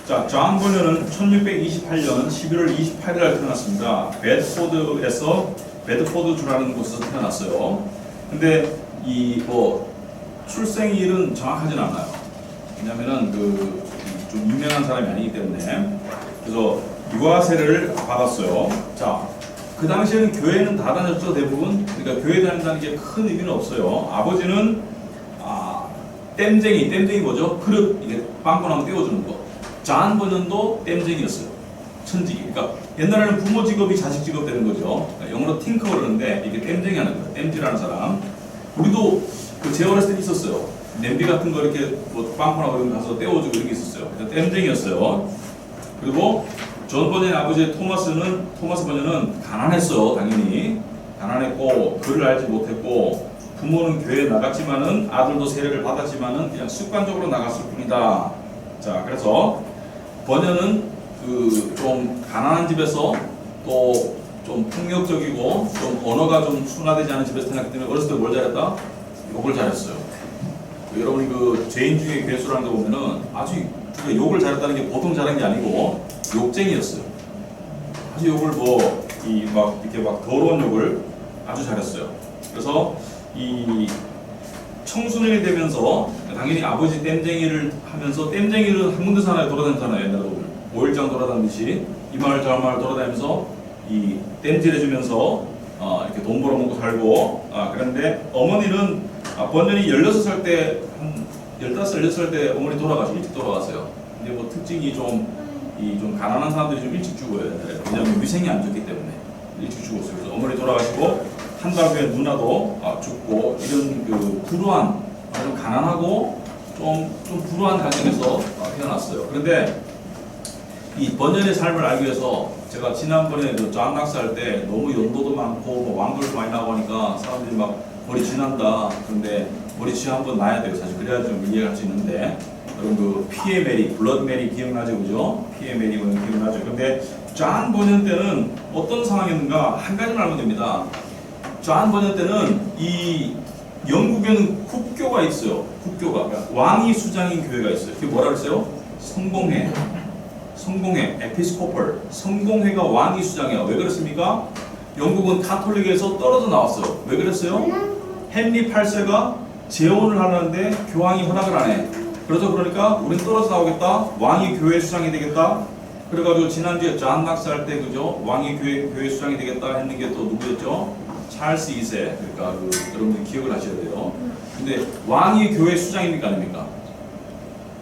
자, 존 버녀는 1628년 11월 28일 날 태어났습니다. 베드포드주라는 곳에서 태어났어요. 근데 이 출생일은 정확하진 않아요. 왜냐면은 좀 유명한 사람이 아니기 때문에. 그래서 유아세를 받았어요. 자, 그 당시에는 교회는 다 다녔죠, 대부분. 그러니까 교회 다닌다는 게 큰 의미는 없어요. 아버지는 땜쟁이 뭐죠? 그릇 이게 빵꾸나면 떼어주는 거. 존 버년도 땜쟁이였어요. 천직이. 그러니까 옛날에는 부모 직업이 자식 직업 되는 거죠. 영어로 팅커 그러는데 이게 땜쟁이 하는 거예요. 땜질하는 사람. 우리도 제 어렸을 때 있었어요. 냄비 같은 거 이렇게 빵꾸나고 이런 거 가서 떼어주고 이런 게 있었어요. 그래서 땜쟁이였어요. 그리고 존 버년의 아버지 토마스 버년은 가난했어요. 당연히 가난했고 글을 알지 못했고 부모는 교회에 나갔지만은 아들도 세례를 받았지만은 그냥 습관적으로 나갔을 뿐이다. 자, 그래서 버년은 좀 가난한 집에서 또 좀 폭력적이고 좀 언어가 좀 순화되지 않은 집에서 태어났기 때문에 어렸을 때 뭘 잘했다? 욕을 잘했어요. 여러분 죄인 중에 괴수라는 거 보면은 아주 욕을 잘했다는 게 보통 잘한 게 아니고 욕쟁이였어요. 아주 욕을 이렇게 더러운 욕을 아주 잘했어요. 그래서 이 청소년이 되면서 당연히 아버지 땜쟁이를 하면서 땜쟁이를 한 군데서 하나에 돌아다녔잖아요. 옛날에 보면 5일장 돌아다니듯이 이 마을 저 마을 돌아다니면서 이 땜질해주면서 이렇게 돈 벌어먹고 살고 그런데 어머니는 버년이 16살 때 한 15살 때 어머니 일찍 돌아가세요. 근데 특징이 좀 가난한 사람들이 좀 일찍 죽어요. 왜냐하면 위생이 안 좋기 때문에 일찍 죽었어요. 그래서 어머니 돌아가시고 한 달 후에 누나도 죽고 이런 불우한 좀 가난하고 좀 불우한 가정에서 태어났어요. 그런데 이 버년의 삶을 알기 위해서 제가 지난번에 존 낙사 할 때 너무 연도도 많고 왕돌도 많이 나오고 하니까 사람들이 막 머리 쥐난다. 그런데 머리 쥐 한번 놔야 돼요. 사실 그래야 좀 이해할 수 있는데 여러분 피의 메리, 블러드 메리 기억나죠, 그죠? 피의 메리 기억나죠. 근데 존 버년 때는 어떤 상황이었는가 한 가지만 알면 됩니다. 존 버년 때는 이 영국에는 국교가 있어요. 국교가 그러니까 왕이 수장인 교회가 있어요. 그게 뭐라 그랬어요? 성공회, 에피스코펄, 성공회가 왕이 수장이에요. 왜 그렇습니까? 영국은 카톨릭에서 떨어져 나왔어요. 왜 그랬어요? 헨리 8세가 재혼을 하려는데 교황이 허락을 안 해. 그러니까 우린 떨어져 나오겠다. 왕이 교회 수장이 되겠다. 그래가지고 지난주에 존 낙사할 때 그죠? 왕이 교회 수장이 되겠다 했는 게 또 누구였죠? 찰스 2세. 그러니까 여러분들이 기억을 하셔야 돼요. 근데 왕이 교회 수장입니까 아닙니까?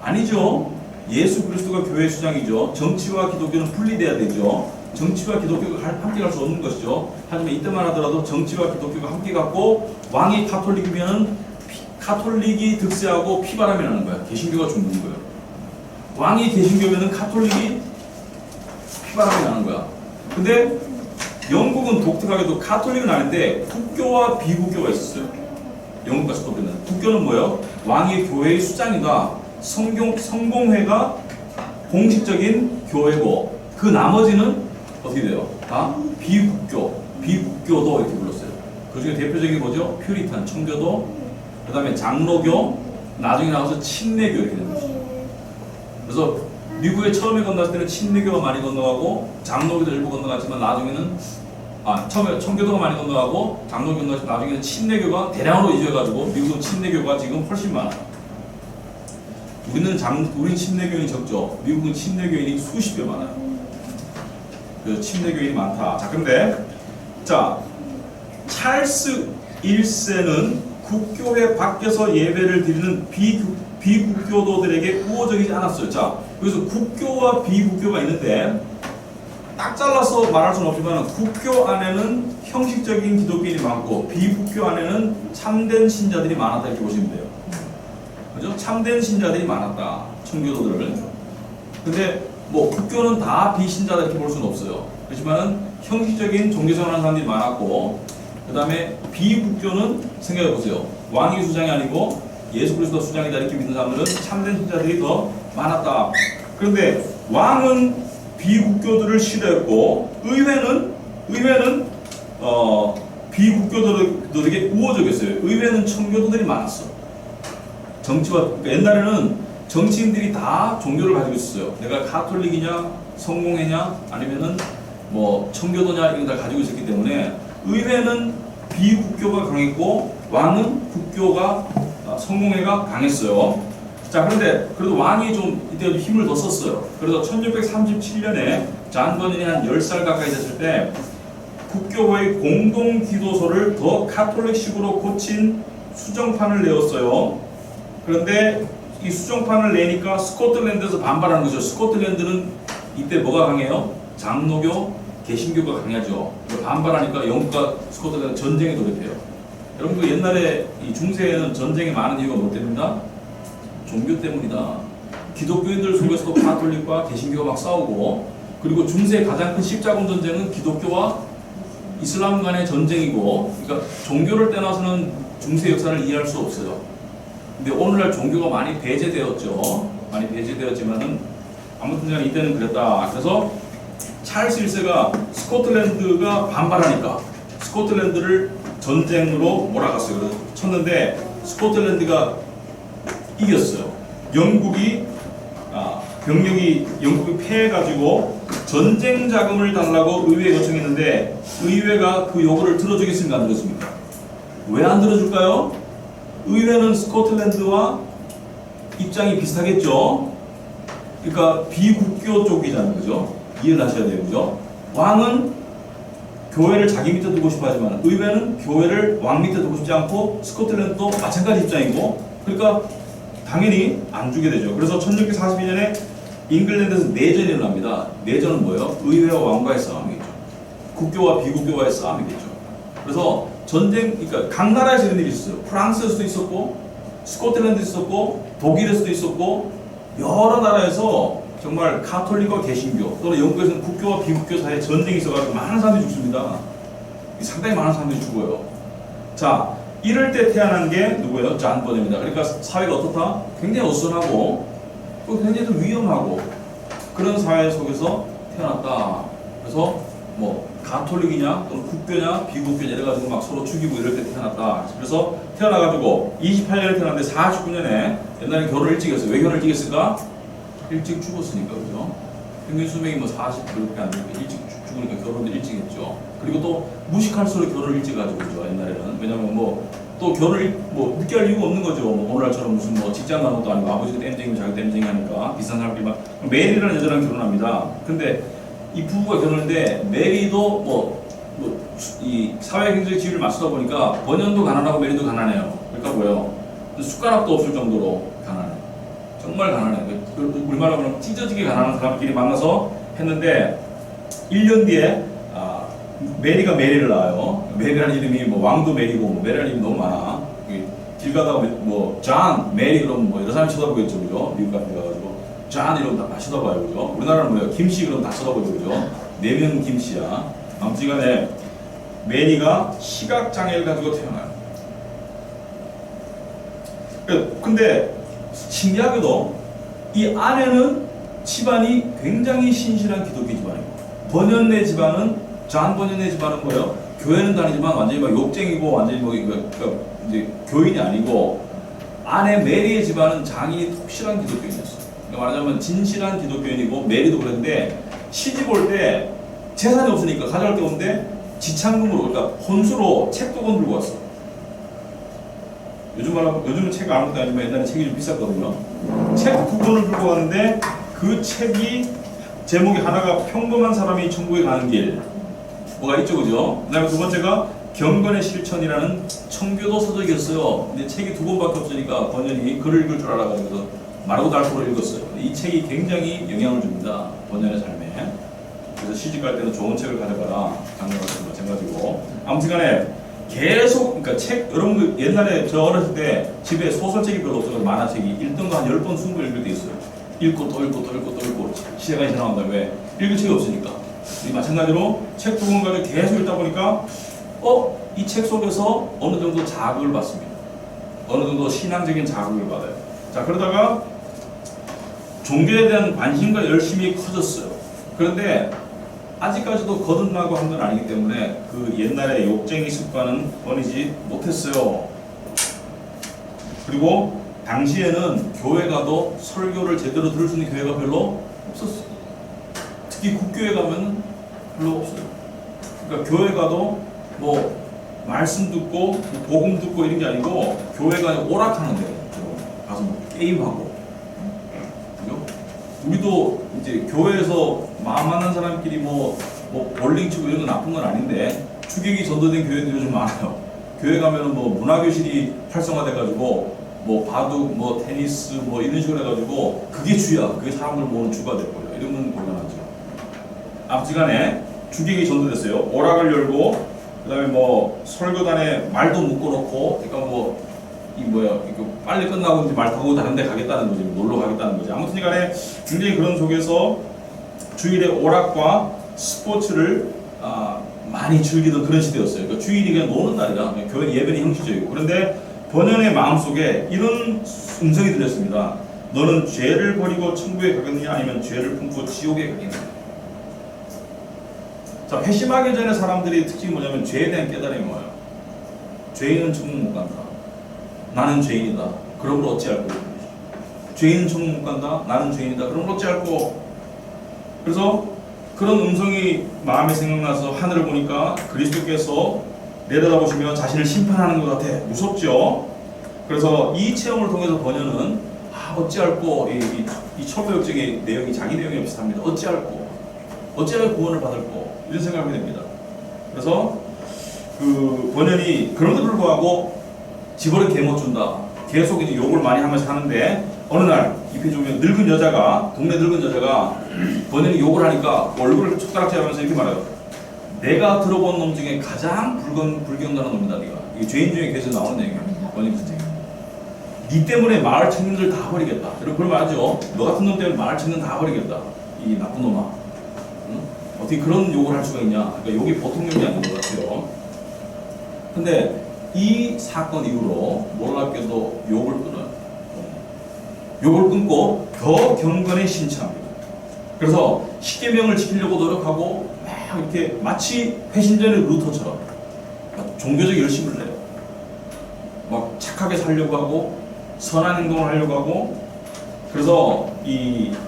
아니죠. 예수 그리스도가 교회 수장이죠. 정치와 기독교는 분리돼야 되죠. 정치와 기독교가 함께 갈 수 없는 것이죠. 하지만 이때만 하더라도 정치와 기독교가 함께 갔고 왕이 카톨릭이면 카톨릭이 득세하고 피바람이 나는 거야. 개신교가 죽는 거예요. 왕이 개신교면은 카톨릭이 피바람이 나는 거야. 근데 영국은 독특하게도 카톨릭은 아닌데 국교와 비국교가 있었어요. 영국 같은 경우는 국교는 뭐예요? 왕이 교회의 수장이다. 성공회가 공식적인 교회고 그 나머지는 어떻게 돼요? 다 비국교도 이렇게 불렀어요. 그 중에 대표적인 뭐죠? 퓨리탄, 청교도, 그 다음에 장로교, 나중에 나와서 친례교 이렇게 되는 거죠. 그래서 미국에 처음에 건너갈 때는 친례교가 많이 건너가고 장로교도 일부 건너갔지만 나중에는 처음에 청교도가 많이 건너가고 장로교 건너가지고 나중에는 친례교가 대량으로 이주해가지고 미국은 친례교가 지금 훨씬 많아요. 우린 침례교인이 적죠. 미국은 침례교인이 수십 배 많아요. 그래서 침례교인이 많다. 자, 근데 찰스 1세는 국교회 밖에서 예배를 드리는 비국교도들에게 우호적이지 않았어요. 자, 여기서 국교와 비국교가 있는데 딱 잘라서 말할 수는 없지만 국교 안에는 형식적인 기독교인이 많고 비국교 안에는 참된 신자들이 많았다 이렇게 보시면 돼요. 그죠? 참된 신자들이 많았다. 청교도들을. 근데 국교는 다 비신자다 이렇게 볼 수는 없어요. 그렇지만은 형식적인 종교생활하는 사람들이 많았고 그 다음에 비국교는 생각해보세요. 왕이 수장이 아니고 예수 그리스도 수장이다 이렇게 믿는 사람들은 참된 신자들이 더 많았다. 그런데 왕은 비국교들을 싫어했고 의회는 비국교도들에게 우호적이었어요. 의회는 청교도들이 많았어. 정치와 그러니까 옛날에는 정치인들이 다 종교를 가지고 있었어요. 내가 가톨릭이냐, 성공회냐, 아니면은 뭐 청교도냐 이런 걸 다 가지고 있었기 때문에 의회는 비국교가 강했고 왕은 국교가 성공회가 강했어요. 자, 그런데 그래도 왕이 좀 이때 좀 힘을 더 썼어요. 그래서 1637년에 잔 버년이 한 10살 가까이 됐을 때 국교회의 공동 기도소를 더 카톨릭식으로 고친 수정판을 내었어요. 그런데 이 수정판을 내니까 스코틀랜드에서 반발하는 거죠. 스코틀랜드는 이때 뭐가 강해요? 장로교, 개신교가 강하죠. 반발하니까 영국과 스코틀랜드 전쟁에 돌입해요. 여러분 그 옛날에 이 중세에는 전쟁이 많은 이유가 뭐 때문이다? 종교 때문이다. 기독교인들 속에서도 가톨릭과 개신교가 막 싸우고, 그리고 중세의 가장 큰 십자군 전쟁은 기독교와 이슬람 간의 전쟁이고, 그러니까 종교를 떠나서는 중세 역사를 이해할 수 없어요. 근데 오늘날 종교가 많이 배제되었죠. 많이 배제되었지만은 아무튼 이때는 그랬다. 그래서 찰스 1세가 스코틀랜드가 반발하니까 스코틀랜드를 전쟁으로 몰아갔어요. 그래서 쳤는데 스코틀랜드가 이겼어요. 영국이 영국이 패해가지고 전쟁 자금을 달라고 의회에 요청했는데 의회가 그 요구를 들어주겠습니까? 안 들어줍니까? 왜 안 들어줄까요? 의회는 스코틀랜드와 입장이 비슷하겠죠. 그러니까 비국교 쪽이잖아요, 그죠? 이해를 하셔야 돼요, 그죠? 왕은 교회를 자기 밑에 두고 싶어 하지만 의회는 교회를 왕 밑에 두고 싶지 않고 스코틀랜드도 마찬가지 입장이고, 그러니까 당연히 안 주게 되죠. 그래서 1642년에 잉글랜드에서 내전이 일어납니다. 내전은 뭐예요? 의회와 왕과의 싸움이겠죠. 국교와 비국교와의 싸움이겠죠. 그래서 전쟁, 그러니까 각 나라에서 이런 일이 있었어요. 프랑스에서도 있었고, 스코틀랜드에서 있었고, 독일에서도 있었고, 여러 나라에서 정말 가톨릭과 개신교 또는 영국에서는 국교와 비국교 사이에 전쟁이 있어가지고 많은 사람들이 죽습니다. 상당히 많은 사람들이 죽어요. 자, 이럴 때 태어난 게 누구예요? 잔 버년입니다. 그러니까 사회가 어떻다? 굉장히 어수선하고 또 굉장히 좀 위험하고 그런 사회 속에서 태어났다. 그래서 뭐 가톨릭이냐 또는 국교냐 비국교냐 이래가지고 막 서로 죽이고 이럴 때 태어났다. 그래서 태어나가지고 28년에 태어났는데 49년에 옛날에 결혼을 일찍 했어요. 왜 결혼을 일찍 했을까? 일찍 죽었으니까, 그죠? 평균 수명이 뭐 40km밖에 안 되니까 일찍 죽으니까 결혼을 일찍 했죠. 그리고 또 무식할수록 결혼을 일찍 가지고 그죠, 옛날에는. 왜냐면 뭐 또 결혼을 뭐 늦게 할 이유가 없는 거죠. 뭐 오늘날처럼 무슨 뭐 직장 가는 것도 아니고 아버지가 땜쟁이고 자기 땜쟁이 하니까 비싼 사람들이 막 메리라는 여자랑 결혼합니다. 근데 이 부부가 결혼했는데 메리도 이 사회 경제적 지위를 맞추다 보니까 번연도 가난하고 메리도 가난해요. 그러니까 뭐예요? 숟가락도 없을 정도로 가난해. 정말 가난해. 우리말로 그러면 찢어지게 가난한 사람끼리 만나서 했는데 1년 뒤에 메리가 메리를 낳아요. 메리라는 이름이 뭐 왕도 메리고 뭐 메리라는 이름이 너무 많아. 길 가다가 뭐 잔, 메리 그러면 뭐 여러 사람이 쳐다보겠죠, 그죠? 미국 같은 데 가가지고 잔 이러면 다 쳐다봐요, 그죠? 우리나라는 뭐예요? 김씨 그러면 다 쳐다보죠, 그죠? 4명 김씨야. 아무튼간에 메리가 시각 장애를 가지고 태어나요. 근데 신기하게도 이 아내는 집안이 굉장히 신실한 기독교 집안이고 버년네 집안은 잔 버년네 집안은 뭐예요? 교회는 다니지만 완전히 막 욕쟁이고 완전히 뭐 그러니까 이제 교인이 아니고 아내 메리의 집안은 장이 독실한 기독교인이었어요. 그러니까 말하자면 진실한 기독교인이고 메리도 그랬는데 시집 올 때 재산이 없으니까 가져갈 게 없는데 지참금으로 그러니까 혼수로 책 두 권 들고 왔어. 요즘은 책 아무것도 아니지만 옛날에 책이 좀 비쌌거든요. 책 두 권을 들고 왔는데 그 책이 제목이 하나가 평범한 사람이 천국에 가는 길 뭐가 있죠, 그죠? 그다음에 두 번째가 경건의 실천이라는 청교도 서적이었어요. 근데 책이 두 권밖에 없으니까 번연이 글을 읽을 줄 알아가지고 마르고 닳도록 읽었어요. 이 책이 굉장히 영향을 줍니다. 번연의 삶에. 그래서 시집 갈 때는 좋은 책을 가져가라. 장로한테 마찬가지고. 아무튼간에 계속 그러니까 책 여러분 옛날에 저 어렸을 때 집에 소설책이 별로 없어서 만화책이 1등도 한 10번 20번 읽을 때 있어요. 읽고 또 읽고 또 읽고 또 읽고 시대가 지나간다. 왜? 읽을 책이 없으니까. 마찬가지로 책 두 권 가지고 계속 읽다 보니까 이 책 속에서 어느 정도 자극을 받습니다. 어느 정도 신앙적인 자극을 받아요. 자, 그러다가 종교에 대한 관심과 열심이 커졌어요. 그런데 아직까지도 거듭나고 한 건 아니기 때문에 그 옛날의 욕쟁이 습관은 버리지 못했어요. 그리고 당시에는 교회 가도 설교를 제대로 들을 수 있는 교회가 별로 없었어요. 특히 국교회 가면 별로 없어요. 그러니까 교회 가도 뭐 말씀 듣고 뭐 복음 듣고 이런 게 아니고 교회가 오락하는 데예요. 가서 뭐 게임하고, 그죠? 우리도 이제 교회에서 마음 맞는 사람끼리 뭐 볼링 치고 이런 건 나쁜 건 아닌데 추격이 전도된 교회들이 요즘 많아요. 교회 가면은 뭐 문화교실이 활성화돼가지고 뭐 바둑, 뭐 테니스, 뭐 이런 식으로 해가지고 그게 주야. 그게 사람들 모으는 주가 돼버려. 이러면 곤란하죠. 아무튼간에 주객이 전도됐어요. 오락을 열고 그다음에 뭐 설교단에 말도 묶어놓고, 그러니까 뭐 이 뭐야 이거 빨리 끝나고 이제 말 타고 다른 데 가겠다는 거지, 놀러 가겠다는 거지. 아무튼간에 굉장히 그런 속에서 주일에 오락과 스포츠를 많이 즐기던 그런 시대였어요. 그러니까 주일이 그냥 노는 날이라 교회 예배는 형식적이고. 그런데 번연의 마음속에 이런 음성이 들렸습니다. 너는 죄를 버리고 천국에 가겠느냐 아니면 죄를 품고 지옥에 가겠느냐. 자, 회심하기 전에 사람들이 특징이 뭐냐면 죄에 대한 깨달음이 뭐예요? 죄인은 천국 못 간다. 나는 죄인이다. 그러므로 어찌할꼬. 죄인은 천국 못 간다. 나는 죄인이다. 그러므로 어찌할꼬. 그래서 그런 음성이 마음에 생각나서 하늘을 보니까 그리스도께서 내려다보시며 자신을 심판하는 것 같아. 무섭죠? 그래서 이 체험을 통해서 번연은 어찌할꼬. 이 철로역적의 내용이 자기 내용이 비슷합니다. 어찌할꼬. 어찌하여 구원을 받을꼬. 이런 생각을 하게 됩니다. 그래서 그 번연이 그럼에도 불구하고 집어를 개 못 준다. 계속 이제 욕을 많이 하면서 하는데 어느 날 이 페이지 보면 늙은 여자가, 동네 늙은 여자가 번연이 욕을 하니까 얼굴을 숟가락질 하면서 이렇게 말해요. 내가 들어본 놈 중에 가장 불경건한 놈이다. 네가. 이게 죄인 중에 계속 나오는 얘기예요. 번연 선생님. 니 때문에 마을 청년들 다 버리겠다. 여러분 그런 말 하죠. 너 같은 놈 때문에 마을 청년 다 버리겠다. 이 나쁜 놈아. 응? 어떻게 그런 욕을 할 수가 있냐. 그러니까 욕이 보통 욕이 아닌 것 같아요. 근데 이 사건 이후로 놀랍게도 욕을 끊어요. 욕을 끊고 더 경건에 신청합니다. 그래서 십계명을 지키려고 노력하고 막 이렇게 마치 회신전의 루터처럼 종교적 열심을 내요. 막 착하게 살려고 하고 선한 행동을 하려고 하고. 그래서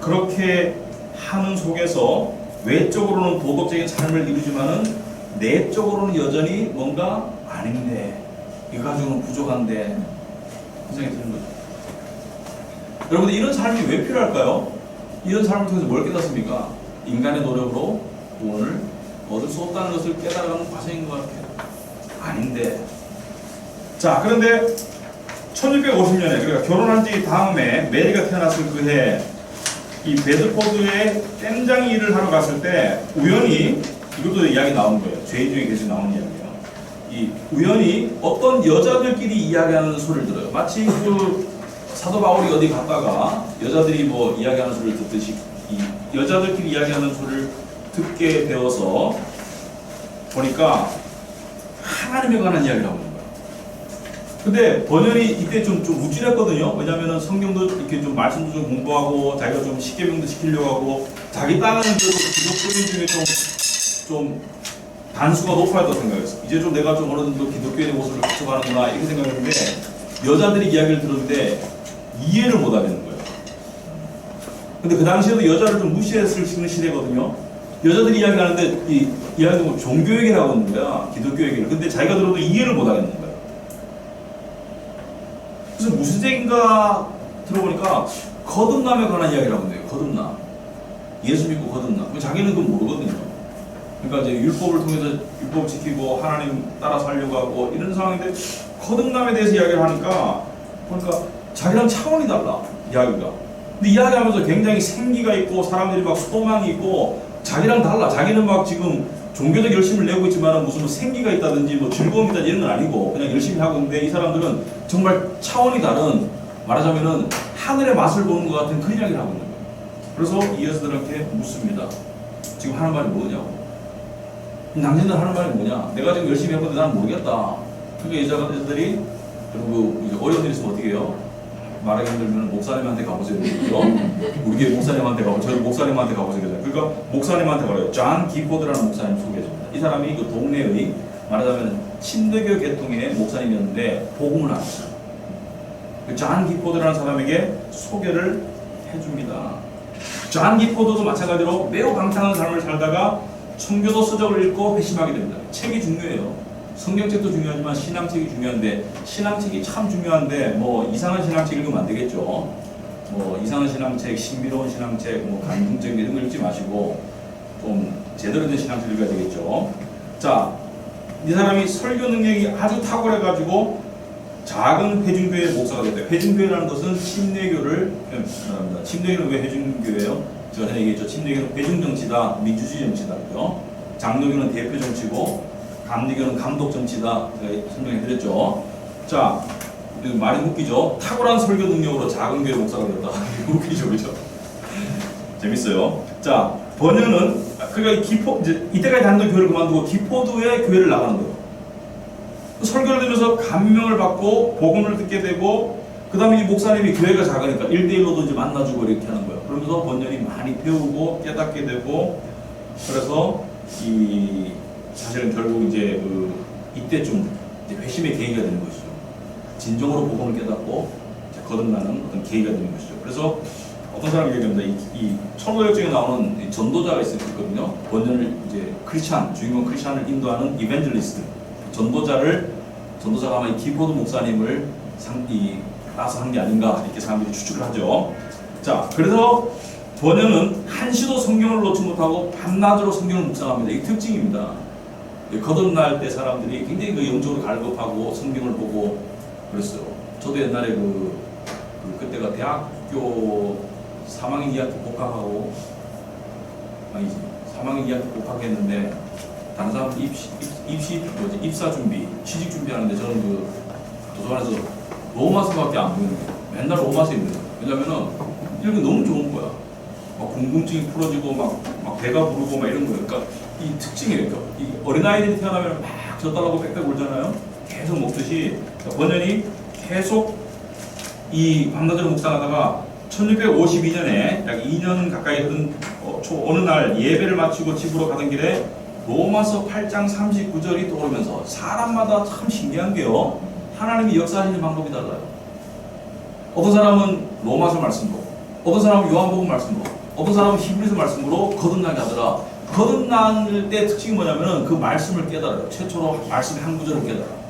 그렇게 하는 속에서 외적으로는 도덕적인 삶을 이루지만은 내적으로는 여전히 뭔가 아닌데, 이거 가지고는 부족한데 생각이 드는 거죠. 여러분들 이런 삶이 왜 필요할까요? 이런 삶을 통해서 뭘 깨닫습니까? 인간의 노력으로 구원을 얻을 수 없다는 것을 깨달아가는 과정인 것 같아요. 아닌데. 자, 그런데 1650년에 그러니까 결혼한 뒤 다음에 메리가 태어났을 그 해, 이 베드포드에 땜장이 일을 하러 갔을 때 우연히, 이것도 이야기 나온 거예요. 죄인 중에 계속 나오는 이야기예요. 이 우연히 어떤 여자들끼리 이야기하는 소리를 들어요. 마치 그 사도 바울이 어디 갔다가 여자들이 뭐 이야기하는 소리를 듣듯이 이 여자들끼리 이야기하는 소리를 듣게 되어서 보니까 하나님에 관한 이야기를 하고 있는 거예요. 근데 번연이 이때 좀 우쭐했거든요. 왜냐면은 성경도 이렇게 좀 말씀도 좀 공부하고 자기가 좀 십계명도 지키려고 하고 자기 땅은 그래도 기독교인 중에 좀 단수가 높아야 된다고 생각했어. 이제 좀 내가 좀 어느 정도 기독교인의 모습을 갖춰가는구나 이렇게 생각했는데 여자들이 이야기를 들었는데 이해를 못 하겠는 거예요. 근데 그 당시에도 여자를 좀 무시했을 시대거든요. 여자들이 이야기하는데 이 이야기는 뭐 종교 얘기를 하고 있는 거야. 기독교 얘기를. 근데 자기가 들어도 이해를 못 하겠는 거예요. 그래서 무슨 얘기인가 들어보니까 거듭남에 관한 이야기를 하고 있네요. 거듭남. 예수 믿고 거듭남. 자기는 그건 모르거든요. 그러니까 이제 율법을 통해서 율법 지키고 하나님 따라 살려고 하고 이런 상황인데 거듭남에 대해서 이야기를 하니까 보니까 자기랑 차원이 달라, 이야기가. 근데 이야기하면서 굉장히 생기가 있고 사람들이 막 소망이 있고 자기랑 달라. 자기는 막 지금 종교적 열심을 내고 있지만 무슨 뭐 생기가 있다든지 뭐 즐거움이 있다든지 이런 건 아니고 그냥 열심히 하고 있는데 이 사람들은 정말 차원이 다른, 말하자면은 하늘의 맛을 보는 것 같은 그런 이야기를 하고 있는 거예요. 그래서 이 여자들한테 묻습니다. 지금 하는 말이 뭐냐고. 당신들 하는 말이 뭐냐? 내가 지금 열심히 해보는데 난 모르겠다. 그러니까 여자들이, 그리고 이제 어려운 일 있으면 어떻게 해요? 말하기 힘들면 목사님한테 가보세요. 그렇죠? 우리 교회 목사님한테 가보세요. 저희 목사님한테 가보세요. 그러니까 목사님한테 가요. 존 기포드라는 목사님 소개해줍니다. 이 사람이 그 동네의 말하자면 침대교 계통의 목사님이었는데 복음을 알았어요. 존 기포드라는 사람에게 소개를 해줍니다. 존 기포드도 마찬가지로 매우 방탕한 삶을 살다가 청교도 서적을 읽고 회심하게 됩니다. 책이 중요해요. 성경책도 중요하지만 신앙책이 중요한데, 신앙책이 참 중요한데 뭐 이상한 신앙책 읽으면 안 되겠죠. 뭐 이상한 신앙책, 신비로운 신앙책, 뭐 감동적인 이런 거 읽지 마시고 좀 제대로 된 신앙책 읽어야 되겠죠. 자, 이 사람이 설교 능력이 아주 탁월해가지고 작은 회중교회 목사가 됐대요. 회중교회라는 것은 침례교를 말합니다. 침례교는 왜 회중교회예요? 제가 전에 얘기했죠. 침례교는 회중정치다, 민주주의 정치다. 그죠? 장로교는 대표 정치고, 감리교는 감독 정치다. 제가 설명해드렸죠. 자, 말이 웃기죠. 탁월한 설교 능력으로 작은 교회 목사가 됐다. 웃기죠, 그죠? 재밌어요. 자, 번연은 그러니까 이제 이때까지 다니던 교회를 그만두고 기포드의 교회를 나가는 거예요. 설교를 들으면서 감명을 받고 복음을 듣게 되고, 그 다음에 이 목사님이 교회가 작으니까 1대1로도 이제 만나주고 이렇게 하는 거예요. 그러면서 번연이 많이 배우고 깨닫게 되고, 그래서 사실은 결국 이제 이때쯤 이제 회심의 계기가 되는 것이죠. 진정으로 복음을 깨닫고 거듭나는 어떤 계기가 되는 것이죠. 그래서 어떤 사람이 얘기합니다. 이 철로역정에 나오는 전도자가 있거든요. 번연을 이제 주인공 크리스찬을 인도하는 이벤젤리스트, 전도자가 아마 이 기포드 목사님을 따서 한 게 아닌가 이렇게 사람들이 추측을 하죠. 자, 그래서 번연은 한시도 성경을 놓지 못하고 밤낮으로 성경을 묵상합니다. 이게 특징입니다. 거듭날 때 사람들이 굉장히 영적으로 갈급하고 성경을 보고 그랬어요. 저도 옛날에 그때가 대학교 3학년 2학기 복학하고 3학년 2학기 복학했는데, 다른 사람들 입사 준비, 취직 준비하는데 저는 도서관에서 로마서밖에 안 보는 거예요. 맨날 로마서 읽는 거예요. 왜냐면은 이런 게 너무 좋은 거야. 막 궁금증이 풀어지고 막 배가 부르고 막 이런 거예요. 그러니까 이 특징이에요. 그러니까 이 어린아이들이 태어나면 막 젖달라고 빽빽 울잖아요. 계속 먹듯이 번연이 계속 이 밤낮으로 묵상하다가 1652년에 약 2년 가까이 했던 어느 날 예배를 마치고 집으로 가던 길에 로마서 8장 39절이 떠오르면서, 사람마다 참 신기한 게요, 하나님이 역사하시는 방법이 달라요. 어떤 사람은 로마서 말씀으로, 어떤 사람은 요한복음 말씀으로, 어떤 사람은 히브리서 말씀으로 거듭나게 하더라. 거듭날 때 특징이 뭐냐면은 그 말씀을 깨달아요. 최초로 말씀의 한 구절을 깨달아요.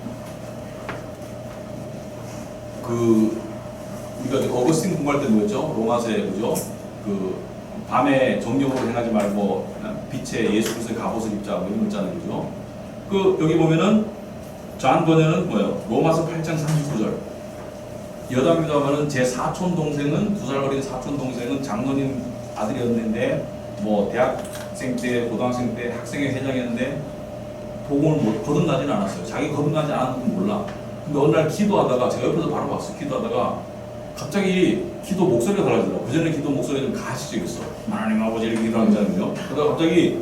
우리가 어거스틴 공부할 때 뭐였죠? 로마서에, 그죠? 밤에 정경으로 행하지 말고 빛에 예수 그리스도의 갑옷을 입자, 뭐 이런 거 있잖아요, 그죠? 여기 보면은 존 번연은 뭐예요? 로마서 8장 39절. 여담입니다만은 제 사촌 동생은, 2살 어린 사촌 동생은 장로님 아들이었는데, 뭐 대학생 때, 고등학생 때 학생회 회장이었는데 복음을 거듭나지는 않았어요. 자기 거듭나지 않았는지 몰라. 근데 어느 날 기도하다가, 제가 옆에서 바로 봤어요. 기도하다가 갑자기 기도 목소리가 달라지더라고요. 그전에 기도 목소리는 가시적이었어. 하나님 아버지 이렇게 기도하는 자는요. 그러다가 갑자기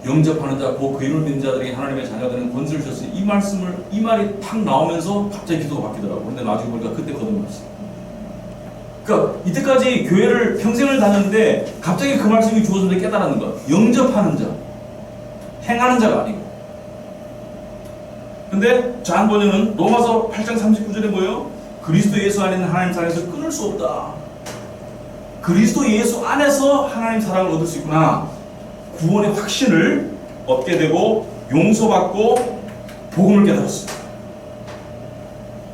영접하는 자, 그 이름을 믿는 자들이 하나님의 자녀들은 권세를 주셨으니, 이 말이 탁 나오면서 갑자기 기도가 바뀌더라고요. 근데 나중에 보니까 그때 거듭났어요. 그러니까 이때까지 교회를 평생을 다녔는데 갑자기 그 말씀이 주어졌는데 깨달았는 거야. 영접하는 자, 행하는 자가 아니고. 근데 존 번연은 로마서 8장 39절에 뭐예요? 그리스도 예수 안에는 하나님 사랑에서 끊을 수 없다. 그리스도 예수 안에서 하나님 사랑을 얻을 수 있구나. 구원의 확신을 얻게 되고 용서받고 복음을 깨달았어요.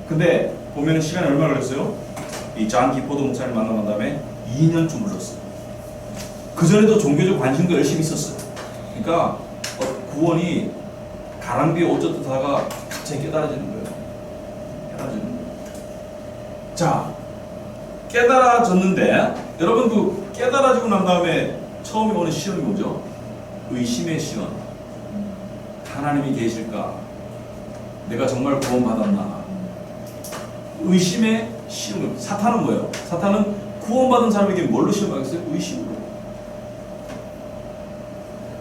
근데 보면 시간이 얼마 걸렸어요? 이 존 기포드 목사를 만나고 난 다음에 2년쯤 흘렀어요. 그전에도 종교적 관심도 열심히 있었어요. 그러니까 구원이 가랑비에 옷 젖듯하다가 갑자기 깨달아지는 거예요. 자, 깨달아졌는데, 여러분 깨달아지고 난 다음에 처음에 오는 시험이 뭐죠? 의심의 시험. 하나님이 계실까? 내가 정말 구원받았나? 의심의 시험. 사탄은 뭐예요? 사탄은 구원받은 사람에게 뭘로 시험하겠어요? 의심으로.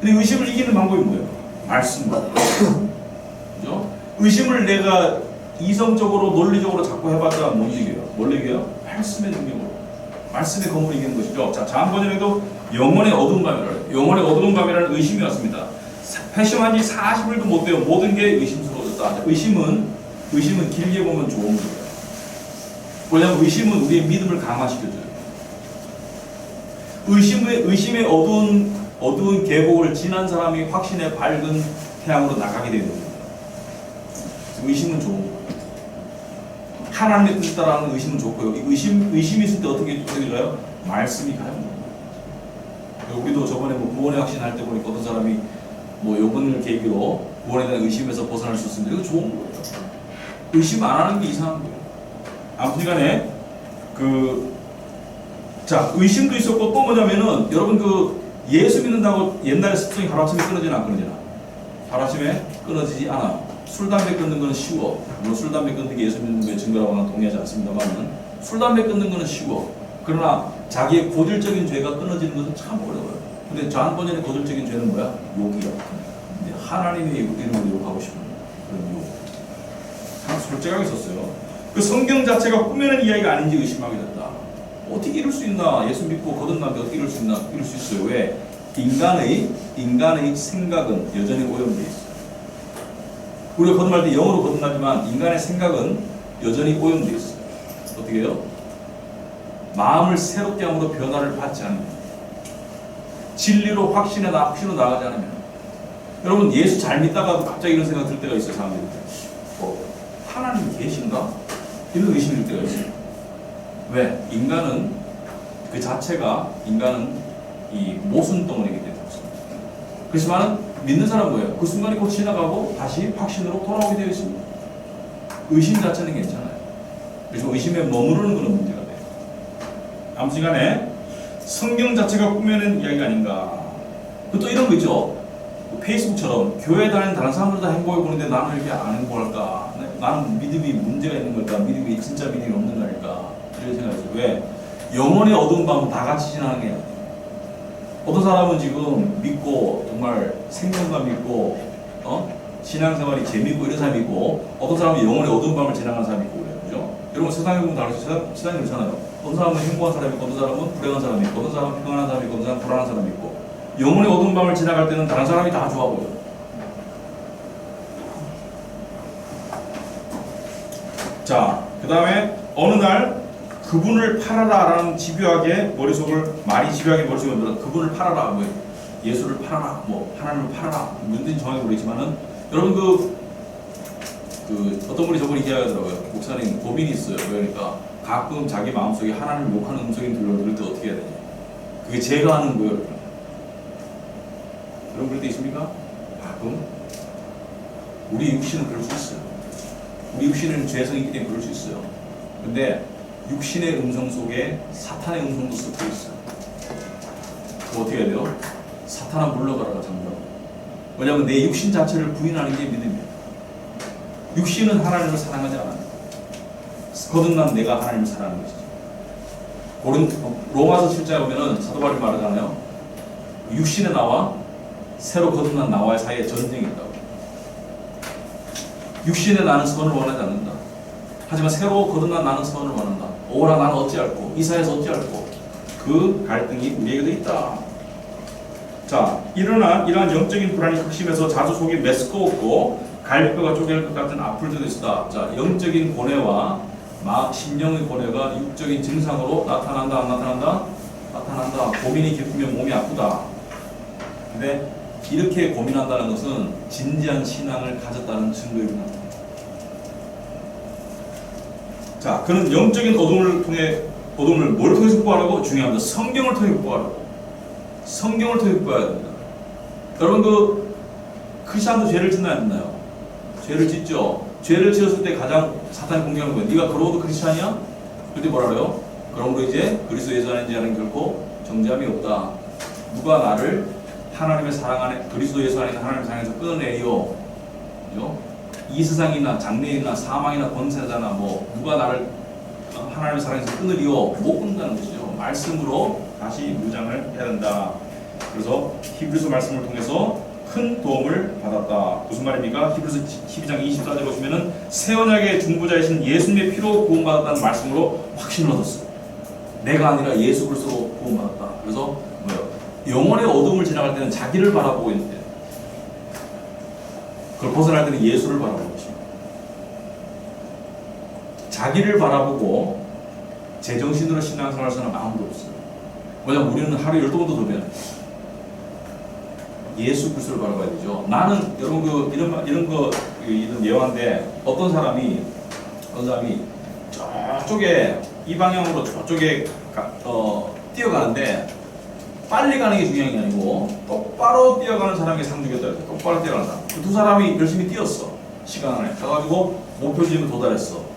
근데 의심을 이기는 방법이 뭐예요? 말씀으로. 그죠? 의심을 내가 이성적으로 논리적으로 자꾸 해봤자 못 이겨요. 뭘로 이겨요? 말씀의 능력으로. 말씀의 검으로 이기는 것이죠. 자, 존 번연에도 영혼의 어두운 감이라는, 영혼의 어두운 감이라는 의심이 왔습니다. 회심한 지 40일도 못 돼요. 모든 게 의심스러워졌다. 의심은 길게 보면 좋은 거예요. 왜냐하면 의심은 우리의 믿음을 강화시켜줘요. 의심의 어두운 계곡을 지난 사람이 확신의 밝은 태양으로 나가게 되는 겁니다. 의심은 좋은 거예요. 하나님의 뜻을 따라하는 의심은 좋고요. 의심이 있을 때 어떻게 될까요? 말씀이 가요. 우리도 저번에 구원의 확신 할 때 보니까 어떤 사람이 요번을 계기로 구원에 대한 의심에서 벗어날 수 있습니다. 이거 좋은 거예요. 의심 안 하는 게 이상한 거예요. 아무튼 간에 자, 의심도 있었고 또 뭐냐면은 여러분 예수 믿는다고 옛날에 습성이 하루아침에 끊어지나 안 끊어지나? 하루아침에 끊어지지 않아요. 술, 담배 끊는 거는 쉬워. 물론 술, 담배 끊는 게 예수 믿는 거에 증거라고는 동의하지 않습니다만 술, 담배 끊는 거는 쉬워. 그러나 자기의 고질적인 죄가 끊어지는 것은 참 어려워요. 근데 존 버전의 고질적인 죄는 뭐야? 욕이야. 근데 하나님의 이름으로 욕하고 싶은 그런 욕. 참 솔직하게 썼어요. 그 성경 자체가 꾸며낸 이야기가 아닌지 의심하게 됐다. 어떻게 이럴 수 있나? 예수 믿고 거듭났는데 어떻게 이럴 수 있나? 이럴 수 있어요. 왜? 인간의 생각은 여전히 오염되어 있어요. 우리가 거듭날 때 영으로 거듭나지만 인간의 생각은 여전히 오염되어 있어요. 어떻게 해요? 마음을 새롭게 함으로 변화를 받지 않으면, 진리로 확신으로 나가지 않으면, 여러분 예수 잘 믿다가도 갑자기 이런 생각 들 때가 있어요. 사람들이 하나님 계신가? 이런 의심이 들 때가 있어요. 왜? 인간은 그 자체가 이 모순덩어리이기 때문에 그렇습니다. 그렇지만 믿는 사람은 뭐예요? 그 순간이 곧 지나가고 다시 확신으로 돌아오게 되어 있습니다. 의심 자체는 괜찮아요. 그래서 의심에 머무르는 것은 문제가 돼요. 아무튼 간에 성경 자체가 꾸며낸 이야기가 아닌가. 또 이런 거 있죠. 페이스북처럼 교회 다니는 다른 사람들 다 행복해 보는데 나는 이렇게 안 행복할까? 나는 믿음이 문제가 있는 걸까? 믿음이 진짜 믿음이 없는 걸까? 이런 생각이 있어요. 왜? 영혼의 어두운 밤은 다 같이 지나가는 게 아니에요. 어떤 사람은 지금 믿고 정말 생명감 있고 신앙생활이 재밌고 이런 사람이 있고, 어떤 사람은 영혼의 어두운 밤을 지나가는 사람이 있고 그래요. 그죠? 여러분 세상에 보면 다르죠. 세상이 그렇잖아요. 어떤 사람은 행복한 사람이 있고, 어떤 사람은 불행한 사람이 있고, 어떤 사람은 평안한 사람이 있고, 어떤 사람은 불안한 사람이 있고, 영혼의 어두운 밤을 지나갈 때는 다른 사람이 다 좋아 보여요. 자, 그 다음에 어느 날 그분을 팔아라라는 말이 집요하게 머릿속에 들어. 그분을 팔아라, 예수를 팔아라, 하나님을 팔아라, 문제는 정확히 모르겠지만은, 여러분 어떤 분이 저번에 이야기하더라고요. 목사님 고민이 있어요. 그러니까 가끔 자기 마음속에 하나님을 욕하는 음성이 들을 때 어떻게 해야 되냐. 그게 제가 하는 거예요. 여러분 그럴 때 있습니까? 가끔 우리 육신은 그럴 수 있어요. 우리 육신은 죄성이 있기 때문에 그럴 수 있어요. 근데 육신의 음성 속에 사탄의 음성도 섞여 있어요. 그거 어떻게 해야 돼요? 사탄아 물러가라가 정답. 왜냐하면 내 육신 자체를 부인하는 게 믿음이에요. 육신은 하나님을 사랑하지 않아요. 거듭난 내가 하나님을 사랑하는 것이죠. 로마서 7장에 보면은 사도 바울이 말하잖아요. 육신의 나와 새로 거듭난 나와의 사이에 전쟁이 있다고. 육신의 나는 선을 원하지 않는다. 하지만 새로 거듭난 나는 선을 원한다. 오라 나는 어찌할꼬, 이 사회에서 어찌할꼬. 그 갈등이 우리에게도 있다. 자, 이러한 영적인 불안이 극심해서 자주 속이 메스꺼웠고 갈뼈가 쪼갤 것 같은 아플 때도 있다. 자, 영적인 고뇌와 심령의 고뇌가 육적인 증상으로 나타난다, 안 나타난다? 나타난다. 고민이 깊으면 몸이 아프다. 근데 이렇게 고민한다는 것은 진지한 신앙을 가졌다는 증거입니다. 자, 그는 영적인 어둠을 뭘 통해서 극복하라고? 중요합니다. 성경을 통해 극복하라고. 성경을 통해 극복해야 됩니다. 여러분 크리스찬도 죄를 짓나요, 안 짓나요? 죄를 짓죠. 죄를 지었을 때 가장 사탄이 공격하는 거예요. 네가 그러고도 크리스찬이야? 그때 뭐라 그래요? 그러므로 이제 그리스도 예수 안에 있는 자는 결코 정죄함이 없다. 누가 나를 하나님의 사랑 안에, 그리스도 예수 안에 있는 하나님의 사랑에서 끊어내요. 그죠? 이 세상이나 장래이나 사망이나 권세자나 누가 나를 하나님의 사랑에서 끊으리요? 못 끊는다는 것이죠. 말씀으로 다시 무장을 해야 된다. 그래서 히브리서 말씀을 통해서 큰 도움을 받았다. 무슨 말입니까? 히브리서 12장 24절에 보시면은 새 언약의 중보자이신 예수님의 피로 구원받았다는 말씀으로 확신을 얻었어요. 내가 아니라 예수 그리스도로 구원받았다. 그래서 영혼의 어둠을 지나갈 때는 자기를 바라보고 있는데, 그걸 벗어날 때는 예수를 바라보는 것입니다. 자기를 바라보고 제정신으로 신앙생활 하는 사람 아무도 없어요. 왜냐면 우리는 하루에 12번도 더 배워요. 예수 그리스도를 바라봐야 되죠. 나는 여러분 이런 예화인데 어떤 사람이 저쪽에 이 방향으로 저쪽에 뛰어가는데 빨리 가는 게 중요한 게 아니고 똑바로 뛰어가는 사람이 상주겠다. 똑바로 뛰어가는 사람. 그 두 사람이 열심히 뛰었어. 시간 안에 가가지고 목표지점에 도달했어.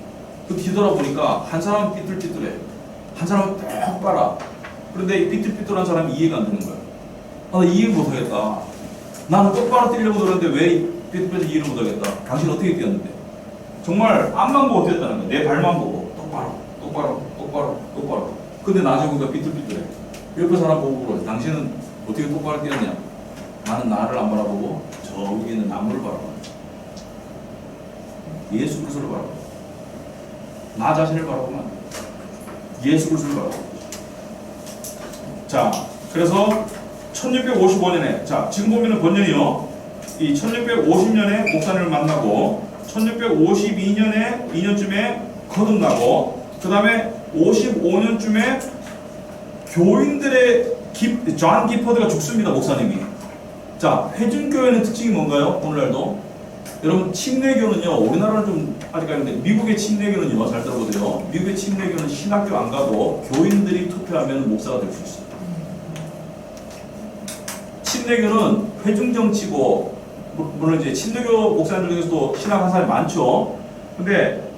그 뒤돌아보니까 한 사람은 삐뚤삐뚤해. 한 사람은 딱 빨아. 그런데 이 삐뚤삐뚤한 사람이 이해가 안 되는 거야. 나 이해 못하겠다. 나는 똑바로 뛰려고 그러는데 왜 삐뚤삐뚤 이해를 못하겠다. 당신 어떻게 뛰었는데? 정말 앞만 보고 뛰었다는 거야. 내 발만 보고 똑바로. 근데 나중에 보니까 삐뚤삐뚤해. 옆에 사람 보고 그러지. 당신은 어떻게 똑바로 뛰었냐? 나는 나를 안 바라보고 저 위에 있는 나무를 바라봐. 예수 그리스도를 바라봐. 나 자신을 바라보면 예수 그리스도를 바라봐. 자, 그래서 1655년에 지금 보면은 번년이요. 이 1650년에 목사님을 만나고 1652년에 2년쯤에 거듭나고 그 다음에 55년쯤에 교인들의 존 기퍼드가 죽습니다. 목사님이. 자, 회중교회는 특징이 뭔가요? 오늘날도 여러분 침례교는요. 우리나라는 좀 아직 아닌데 미국의 침례교는요. 잘 들어보세요. 미국의 침례교는 신학교 안 가도 교인들이 투표하면 목사가 될 수 있어요. 침례교는 회중정치고 물론 이제 침례교 목사님들 중에서도 신학한 사람이 많죠. 근데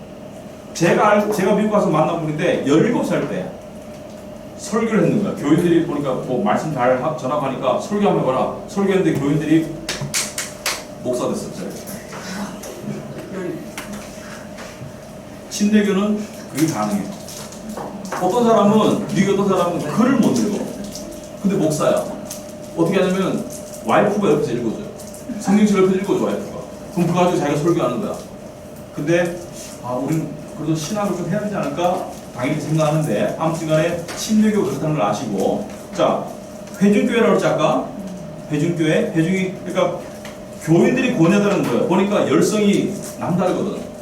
제가 미국 가서 만난 분인데 17살 때 설교를 했는 거야. 교인들이 보니까 뭐 말씀 잘 전합하니까 설교 한번 해봐라. 설교했는데 교인들이 목사 됐었어요. 침례교는 그게 가능해. 어떤 사람은 글을 못 읽어. 근데 목사야. 어떻게 하냐면 와이프가 옆에서 읽어줘요. 성경책 옆에서 읽어줘 와이프가. 그럼 그거 가지고 자기가 설교하는 거야. 근데 우린 그래도 신학을 좀 해야 되지 않을까? 당연히 생각하는데 아무튼간에 침례교가 그렇다는 걸 아시고 자 회중교회라고 했지 아까? 회중교회? 그러니까 교인들이 권해다는 거예요. 보니까 열성이 남다르거든.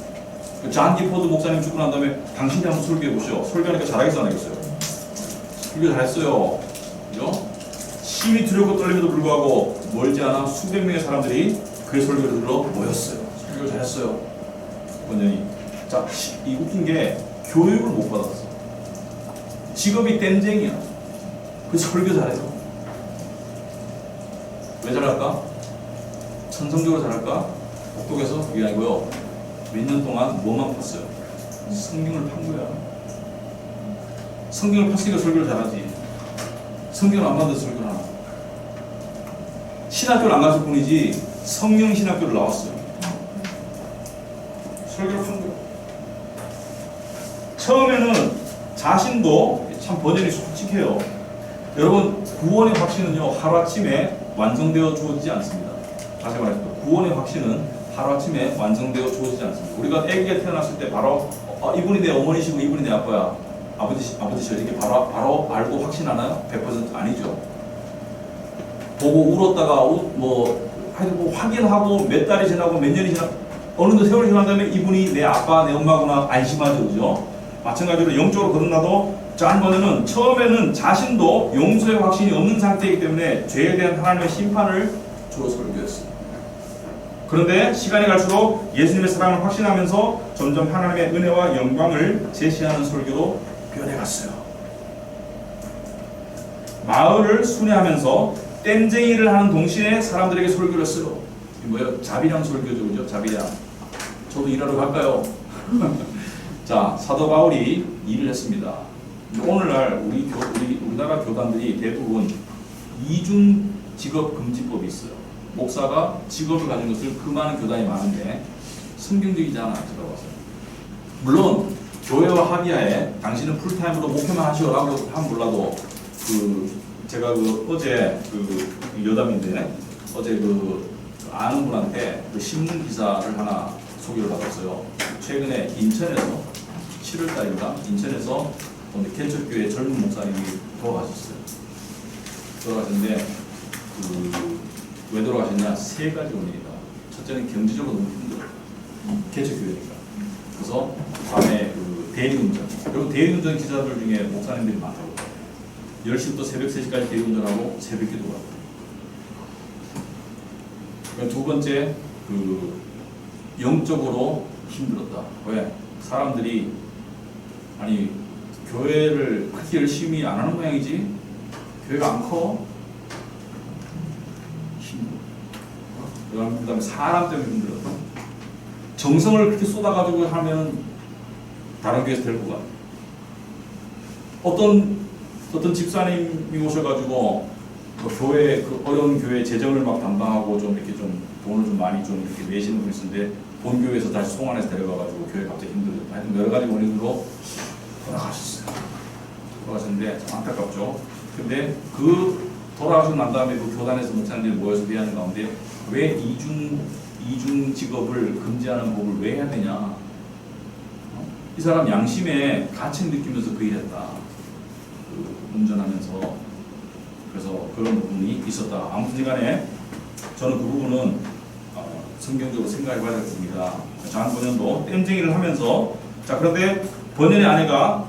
존 기포드 목사님 죽고 난 다음에 당신이 한번 설교해 보시오. 설교하니까 잘하겠어 안 하겠어요? 설교 잘했어요. 그죠? 심히 두렵고 떨림에도 불구하고 멀지 않아 수백 명의 사람들이 그의 설교를 들으러 모였어요. 설교 잘했어요. 원장이. 자, 이 웃긴 게 교육을 못 받았어. 직업이 땜쟁이야. 그래서 설교 잘해서. 왜 잘할까? 천성적으로 잘할까? 복독해서 그게 아니고요. 몇 년 동안 뭐만 팠어요? 성경을 판 거야. 성경을 팠으니까 설교를 잘하지. 성경을 안 받아서 설교를 하나. 신학교를 안 갔을 뿐이지 성령 신학교를 나왔어요. 설교를 판 거야. 처음에는 자신도 참 버전이 솔직해요. 여러분 구원의 확신은요 하루아침에 완성되어 주어지지 않습니다. 다시 말해서 구원의 확신은 하루아침에 완성되어 주어지지 않습니다. 우리가 아기가 태어났을 때 바로 이분이 내 어머니시고 이분이 내 아빠야 아버지시여 이렇게 바로 알고 확신하나요? 100% 아니죠. 보고 울었다가 하여튼 뭐 확인하고 몇 달이 지나고 몇 년이 지나고 어느 정도 세월이 지난 다음에 이분이 내 아빠 내 엄마구나 안심하죠. 그죠? 마찬가지로 영적으로 거듭나도 존 버너는 처음에는 자신도 용서의 확신이 없는 상태이기 때문에 죄에 대한 하나님의 심판을 주로 설교했어요. 그런데 시간이 갈수록 예수님의 사랑을 확신하면서 점점 하나님의 은혜와 영광을 제시하는 설교로 변해갔어요. 마을을 순회하면서 땜쟁이를 하는 동시에 사람들에게 설교를 했어요. 뭐예요? 자비량 설교죠. 그죠? 자비량. 저도 일하러 갈까요? 자, 사도 바울이 일을 했습니다. 오늘날 우리나라 교단들이 대부분 이중 직업 금지법이 있어요. 목사가 직업을 가진 것을 금하는 교단이 많은데 성경적이지 않아 제가 봐서요. 물론 교회와 합의하에 당신은 풀타임으로 목회만 하시오라고 하면 몰라도 제가 어제 여담인데 어제 아는 분한테 신문 기사를 하나 소개를 받았어요. 최근에 인천에서 7월달인가 인천에서 개척교회 젊은 목사님이 돌아가셨어요. 돌아가셨는데 왜 돌아가셨냐? 세 가지 원인이다. 첫째는 경제적으로 너무 힘들어요. 개척교회니까. 그래서 밤에 대리운전. 여러분 대리운전 기사들 중에 목사님들이 많다고. 10시부터 새벽 3시까지 대리운전하고 새벽 기도를 하고. 두 번째, 영적으로 힘들었다. 왜? 사람들이 아니 교회를 그렇게 열심히 안 하는 모양이지? 교회가 안 커? 힘들어. 그 다음에 사람 때문에 힘들었다. 정성을 그렇게 쏟아가지고 하면 다른 교회에서 될 것 같아. 어떤 집사님이 오셔가지고 교회 어려운 교회 재정을 막 담당하고 좀 이렇게 좀 돈을 좀 많이 좀 이렇게 내시는 분이 있는데 본 교회에서 다시 송환해서 데려가가지고 교회 갑자기 힘들었다. 하여튼 여러 가지 원인으로 돌아가셨어요. 돌아가셨는데 참 안타깝죠. 근데 돌아가시고 난 다음에 교단에서 목사님들이 모여서 회의하는 가운데 왜 이중 직업을 금지하는 법을 왜 해야 되냐? 이 사람 양심에 가치를 느끼면서 그 일했다. 운전하면서. 그래서 그런 부분이 있었다. 아무튼 간에 저는 그 부분은 성경적으로 생각해 봐야 되겠습니다. 장 번연도 땜쟁이를 하면서 자 그런데 번연의 아내가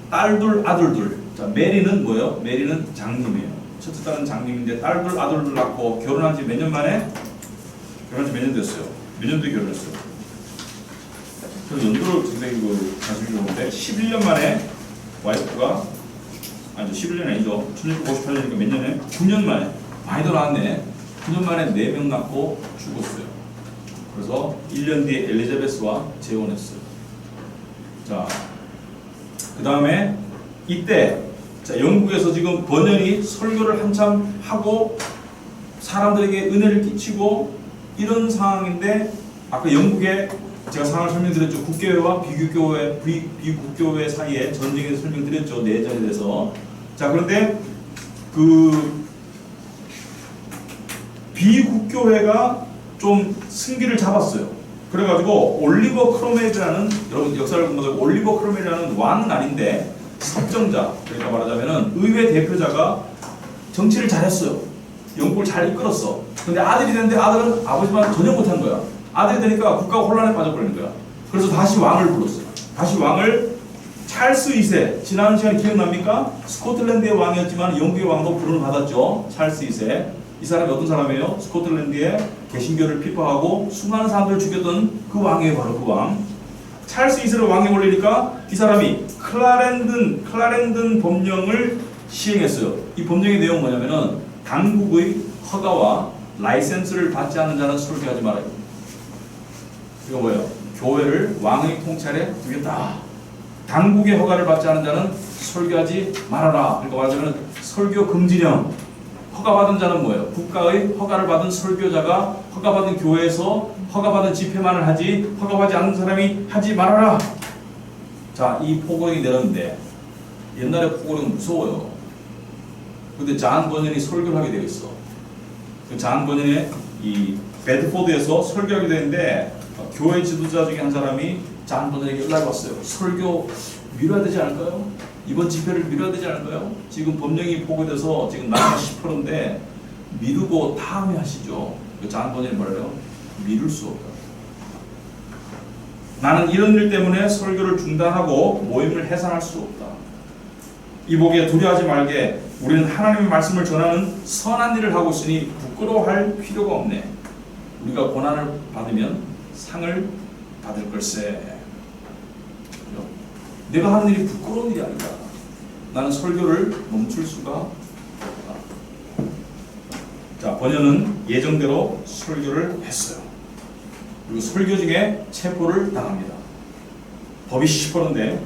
딸 둘 아들 둘. 자 메리는 뭐예요? 메리는 장님이에요. 첫째 딸은 장님인데 딸 둘 아들 둘 낳고 결혼한 지 몇 년 만에? 결혼한 지 몇 년 됐어요? 몇 년도에 결혼했어요? 저는 연도를 굉장히 자신이 좋은데 11년 만에 와이프가 아니죠. 11년 아니죠. 1958년이니까 몇 년에? 9년 만에. 많이 더 나왔네. 9년 만에 4명 낳고 죽었어요. 그래서 1년 뒤에 엘리자베스와 재혼했어요. 자, 그 다음에 이때 자, 영국에서 지금 번연이 설교를 한참 하고 사람들에게 은혜를 끼치고 이런 상황인데 아까 영국에 제가 상황을 설명드렸죠. 국교회와 비국교회 사이에 전쟁에 설명드렸죠. 내전에 대해서. 자 그런데 비국교회가 좀 승기를 잡았어요. 그래가지고 올리버 크로멜이라는 여러분 역사를 공부하고 올리버 크로멜이라는 왕은 아닌데 섭정자 그러니까 말하자면은 의회 대표자가 정치를 잘했어요. 영국을 잘 이끌었어. 근데 아들이 됐는데 아들은 아버지만 전혀 못한 거야. 아들이 되니까 국가가 혼란에 빠져버리는 거야. 그래서 다시 왕을 불렀어요. 다시 왕을 찰스 2세 지난 시간에 기억납니까? 스코틀랜드의 왕이었지만 영국의 왕도 부름을 받았죠. 찰스 2세 이 사람이 어떤 사람이에요? 스코틀랜드에 개신교를 피파하고 수많은 사람들을 죽였던 그 왕이에요. 바로 그 왕. 찰스 2세를 왕에 올리니까 이 사람이 클라렌든 법령을 시행했어요. 이 법령의 내용은 뭐냐면은 당국의 허가와 라이센스를 받지 않는 자는 설교하지 말아요. 이거 뭐예요? 교회를 왕의 통찰에 두겠다. 당국의 허가를 받지 않은 자는 설교하지 말아라. 그러니까 말하자면 설교 금지령. 허가받은 자는 뭐예요? 국가의 허가를 받은 설교자가 허가받은 교회에서 허가받은 집회만을 하지 허가받지 않는 사람이 하지 말아라. 자, 이 포고령이 내렸는데 옛날에 포고령은 무서워요. 근데 잔 번연이 설교를 하게 되어 있어. 그 잔 번연이 이 베드포드에서 설교하게 되는데 교회 지도자 중에 한 사람이 잔 번연에게 연락이 왔어요. 설교 미뤄야 되지 않을까요? 이번 집회를 미뤄야 되지 않을까요? 지금 법령이 포고돼서 지금 나이가 10%인데 미루고 다음에 하시죠. 잔 번연이 뭐래요? 미룰 수 없다. 나는 이런 일 때문에 설교를 중단하고 모임을 해산할 수 없다. 이보기에 두려워하지 말게 우리는 하나님의 말씀을 전하는 선한 일을 하고 있으니 부끄러워할 필요가 없네. 우리가 고난을 받으면 상을 받을 걸세. 내가 하는 일이 부끄러운 일이 아니다. 나는 설교를 멈출 수가 없다. 자, 번연은 예정대로 설교를 했어요. 그리고 설교 중에 체포를 당합니다. 법이 시퍼런데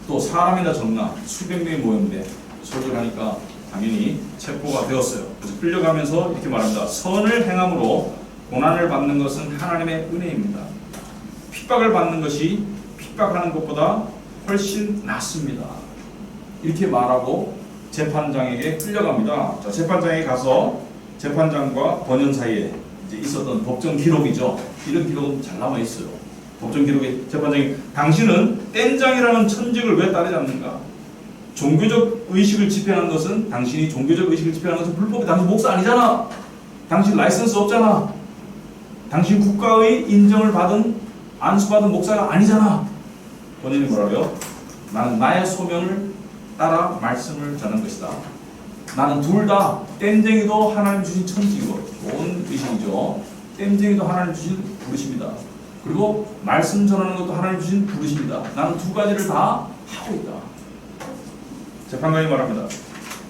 또 사람이나 적나 수백 명이 모였는데 설교를 하니까 당연히 체포가 되었어요. 그래서 끌려가면서 이렇게 말합니다. 선을 행함으로 고난을 받는 것은 하나님의 은혜입니다. 핍박을 받는 것이 핍박하는 것보다 훨씬 낫습니다. 이렇게 말하고 재판장에게 끌려갑니다. 자, 재판장에 가서 재판장과 번연 사이에 이제 있었던 법정 기록이죠. 이런 기록은 잘 남아 있어요. 법정 기록에 재판장이 당신은 땜장이라는 천직을 왜 따르지 않는가? 종교적 의식을 집행하는 것은 당신이 종교적 의식을 집행하는 것은 불법이 당신 목사 아니잖아. 당신 라이선스 없잖아. 당신 국가의 인정을 받은 안수받은 목사가 아니잖아. 본인이 뭐라고요? 나는 나의 소명을 따라 말씀을 전하는 것이다. 나는 둘 다 땜쟁이도 하나님 주신 천지이고, 좋은 의식이죠. 땜쟁이도 하나님 주신 부르심이다. 그리고 말씀 전하는 것도 하나님 주신 부르심이다. 나는 두 가지를 다 하고 있다. 재판관이 말합니다.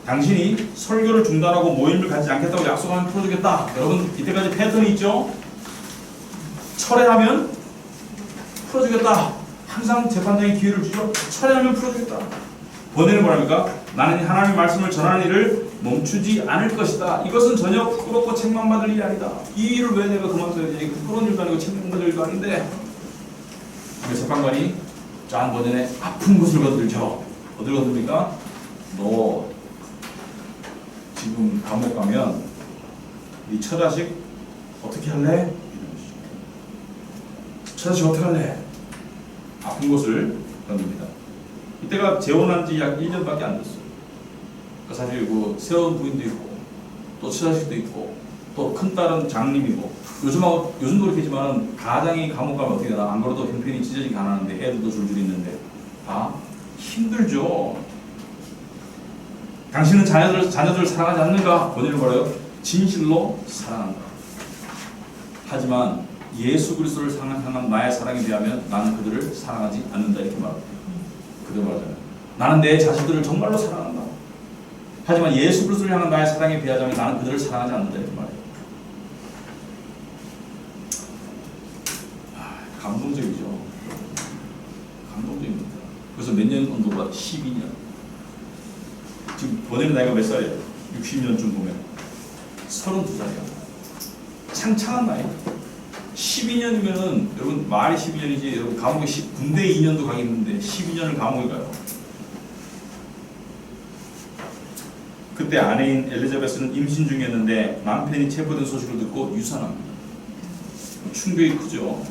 당신이 설교를 중단하고 모임을 갖지 않겠다고 약속하면 풀어주겠다. 여러분 이때까지 패턴이 있죠? 철회하면 풀어주겠다. 항상 재판장이 기회를 주죠. 철회하면 풀어주겠다. 번외는 뭐랍니까? 나는 하나님의 말씀을 전하는 일을 멈추지 않을 것이다. 이것은 전혀 부끄럽고 책망받을 일이 아니다. 이 일을 왜 내가 그만둬야지? 부끄러운 일도 아니고 책망받을 일도 아닌데. 재판관이 존 버전의 아픈 곳을 건들죠. 어딜 건듭니까? 너 지금 감옥 가면 네 처자식 어떻게 할래? 처자식 어떻게 할래? 아픈 곳을 건듭니다. 이때가 재혼한 지 약 1년밖에 안 됐어요. 그러니까 사실 그 새로운 부인도 있고 또 처자식도 있고 또 큰딸은 장님이고 요즘도 그렇겠지만 가장이 감옥 가면 어떻게 되나? 안 그래도 형편이 찢어지게 가난한데 애들도 줄줄 있는데 다 힘들죠. 당신은 자녀들을 사랑하지 않는가? 본인은 뭐래요? 진실로 사랑한다. 하지만 예수 그리스도를 향한 나의 사랑에 비하면 나는 그들을 사랑하지 않는다. 이렇게 말합니다. 그들 말하잖아요. 나는 내 자식들을 정말로 사랑한다. 하지만 예수 그리스도를 향한 나의 사랑에 비하자면 나는 그들을 사랑하지 않는다. 이렇게 말해요. 감동적이죠. 감동적입니다. 그래서 몇 년 언도가 12년. 지금 번외는 나이가 몇 살이에요? 60년쯤 보면 32살이에요. 창창한 나이. 12년이면은 여러분 말이 12년이지 여러분 감옥에 군대 2년도 가겠는데 12년을 감옥에 가요. 그때 아내인 엘리자베스는 임신 중이었는데 남편이 체포된 소식을 듣고 유산합니다. 충격이 크죠.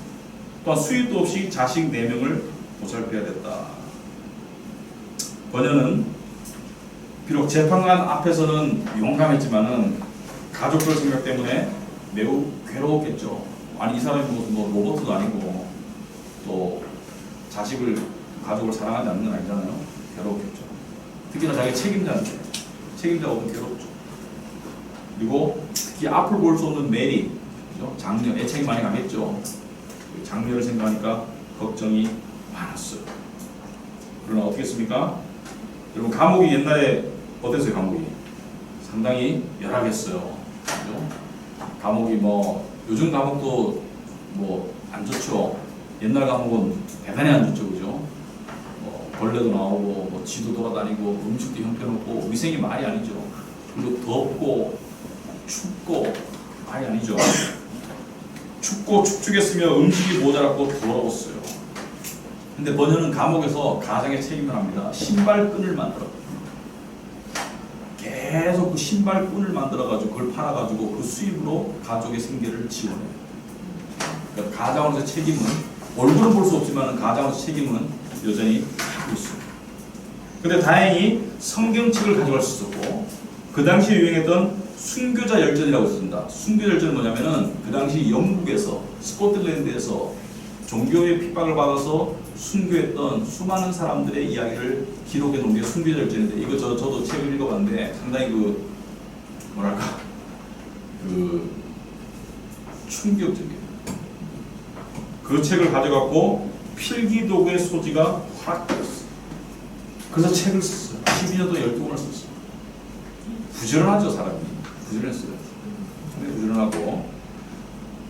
또한 수입도 없이 자식 4명을 보살펴야 됐다. 번연은 비록 재판관 앞에서는 용감했지만은 가족들 생각 때문에 매우 괴로웠겠죠. 아니 이 사람이 뭐 로봇도 아니고 또 자식을 가족을 사랑하지 않는 건 아니잖아요. 괴로웠겠죠. 특히나 자기 책임자인데 책임자가 없으면 괴롭죠. 그리고 특히 앞을 볼 수 없는 메리, 그죠? 장녀, 애착이 많이 가겠죠. 장녀를 생각하니까 걱정이 많았어요. 그러나 어떻게 했습니까? 여러분 감옥이 옛날에 어땠어요? 감옥이 상당히 열악했어요. 그죠? 감옥이 뭐 요즘 감옥도 뭐 안 좋죠. 옛날 감옥은 대단히 안 좋죠, 그죠? 뭐 벌레도 나오고 뭐 쥐도 돌아다니고 음식도 형편없고 위생이 말이 아니죠. 그리고 덥고 춥고 말이 아니죠. 춥고 축축했으며 음식이 모자랐고 더러웠어요. 근데 번연은 감옥에서 가장의 책임을 합니다. 신발끈을 만들어. 계속 그 신발끈을 만들어가지고 그걸 팔아가지고 그 수입으로 가족의 생계를 지원해요. 그러니까 가장으로서 책임은 얼굴은 볼 수 없지만 가장으로서 책임은 여전히 하고 있어요. 근데 다행히 성경책을 가져갈 수 있었고 그 당시에 유행했던 순교자 열전이라고 있습니다. 순교자 열전은 뭐냐면은 그 당시 영국에서 스코틀랜드에서 종교의 핍박을 받아서 순교했던 수많은 사람들의 이야기를 기록해 놓은 게 순교자 열전인데 이거 저도 책을 읽어봤는데 상당히 그 뭐랄까 그 충격적이에요. 그 책을 가져갖고 필기도구의 소지가 확 되었어요. 그래서 책을 썼어요. 12년도 12권을 썼어요. 부지런하죠 사람이. 부지런했어요. 상당히 부지런하고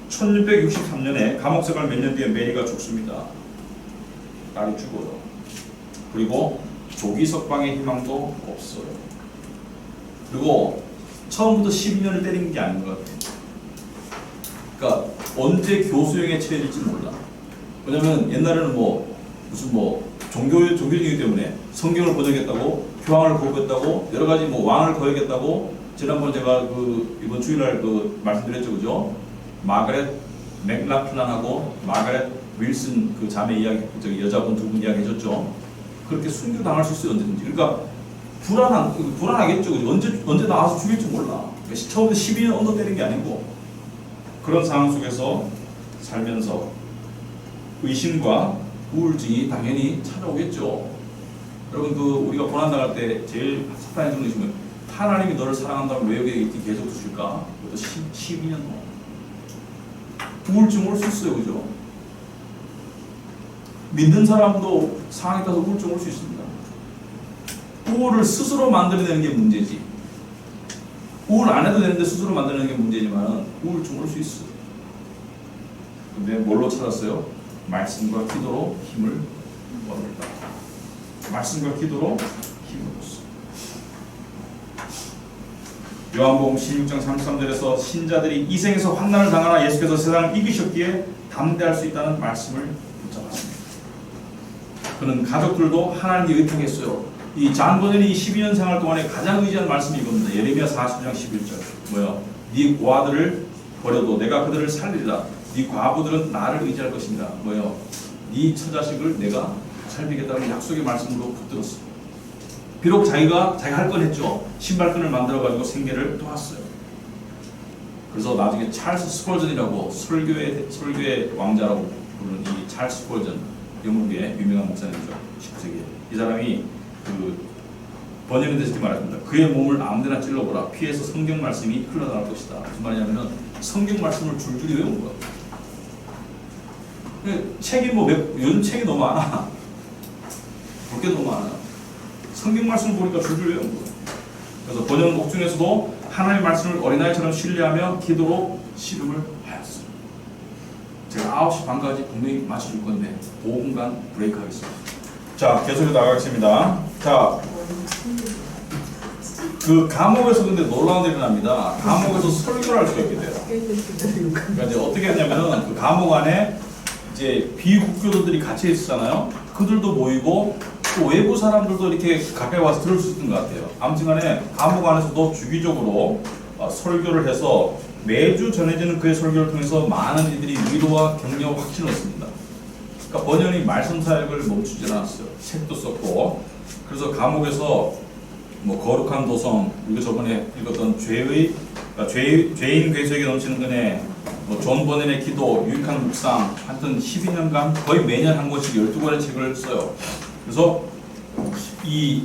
1663년에 감옥 생활 몇 년 뒤에 메리가 죽습니다. 딸이 죽어요. 그리고 조기 석방의 희망도 없어요. 그리고 처음부터 12년을 때린 게 아닌 것 같아요. 그러니까 언제 교수형에 처해질지 몰라. 왜냐면 옛날에는 뭐 무슨 뭐 종교적이기 때문에 성경을 번역했다고 교황을 거역했다고 여러 가지 뭐 왕을 거역했다고 지난번 제가 그 이번 주일날 그 말씀드렸죠, 그죠? 마가렛 맥라플란하고 마가렛 윌슨 그 자매 이야기, 저기 여자분 두 분 이야기 해줬죠. 그렇게 순교 당할 수 있어요 언제든지. 그러니까 불안하겠죠. 언제 나와서 죽일지 몰라. 그러니까 처음부터 12년 언더 때린 게 아니고 그런 상황 속에서 살면서 의심과 우울증이 당연히 찾아오겠죠. 여러분 그 우리가 고난 당할 때 제일 사탄이 주는 것이 하나님이 너를 사랑한다면 왜 여기에 이렇게 계속 두실까? 그것도 12년 동안 우울증 올 수 있어요, 그죠? 믿는 사람도 상황에 따라서 우울증 올 수 있습니다. 우울을 스스로 만들어내는 게 문제지. 우울 안 해도 되는데 스스로 만들어내는 게 문제지만 우울증 올 수 있어. 근데 뭘로 찾았어요? 말씀과 기도로 힘을 얻었다. 말씀과 기도로 힘을 얻었어. 요한복음 16장 33절에서 신자들이 이 생에서 환난을 당하나 예수께서 세상을 이기셨기에 담대할 수 있다는 말씀을 붙잡았습니다. 그는 가족들도 하나님께 의탁했어요. 이 잔 버전이 12년 생활 동안에 가장 의지한 말씀이 이겁니다. 예레미야 40장 11절. 뭐야? 네 고아들을 버려도 내가 그들을 살리리라. 네 과부들은 나를 의지할 것입니다. 뭐요? 네 처자식을 내가 살리겠다는 약속의 말씀으로 붙들었어요. 비록 자기가 할 건 했죠. 신발끈을 만들어가지고 생계를 도왔어요. 그래서 나중에 찰스 스펄전이라고 설교의 왕자라고 부르는 이 찰스 스펄전, 영국의 유명한 목사님이죠. 19세기에. 이 사람이 그 번역이 됐을 때 말합니다. 그의 몸을 아무데나 찔러보라. 피에서 성경 말씀이 흘러나갈 것이다. 무슨 말이냐면은 성경 말씀을 줄줄이 외운 거야. 책이 요즘 책이 너무 많아. 볼 게 너무 많아. 성경 말씀을 보니까 줄줄 외운 거야. 그래서 번역곡 중에서도 하나님의 말씀을 어린아이처럼 신뢰하며 기도로 씨름을 하였어요. 제가 9시 반까지 분명히 맞춰줄 건데 5분간 브레이크 하겠습니다. 자, 계속해서 나가겠습니다. 자, 그 감옥에서 근데 놀라운 일이 납니다. 감옥에서 설교를 할 수가 있게 돼요. 그러니까 이제 어떻게 했냐면은 그 감옥 안에 이제 비국교도들이 같이 있었잖아요. 그들도 모이고 또 외부 사람들도 이렇게 가까이 와서 들을 수 있는 것 같아요. 아무튼간에 감옥 안에서도 주기적으로 설교를 해서 매주 전해지는 그의 설교를 통해서 많은 이들이 위로와 격려와 확신을 얻습니다. 그러니까 번연이 말씀 사역을 멈추지 않았어요. 책도 썼고. 그래서 감옥에서 뭐 거룩한 도성, 우리가 저번에 읽었던 죄인 괴수에게 넘치는 은혜, 뭐 존 버넨의 기도, 유익한 묵상, 하여튼 12년간 거의 매년 한 권씩 12권의 책을 써요. 그래서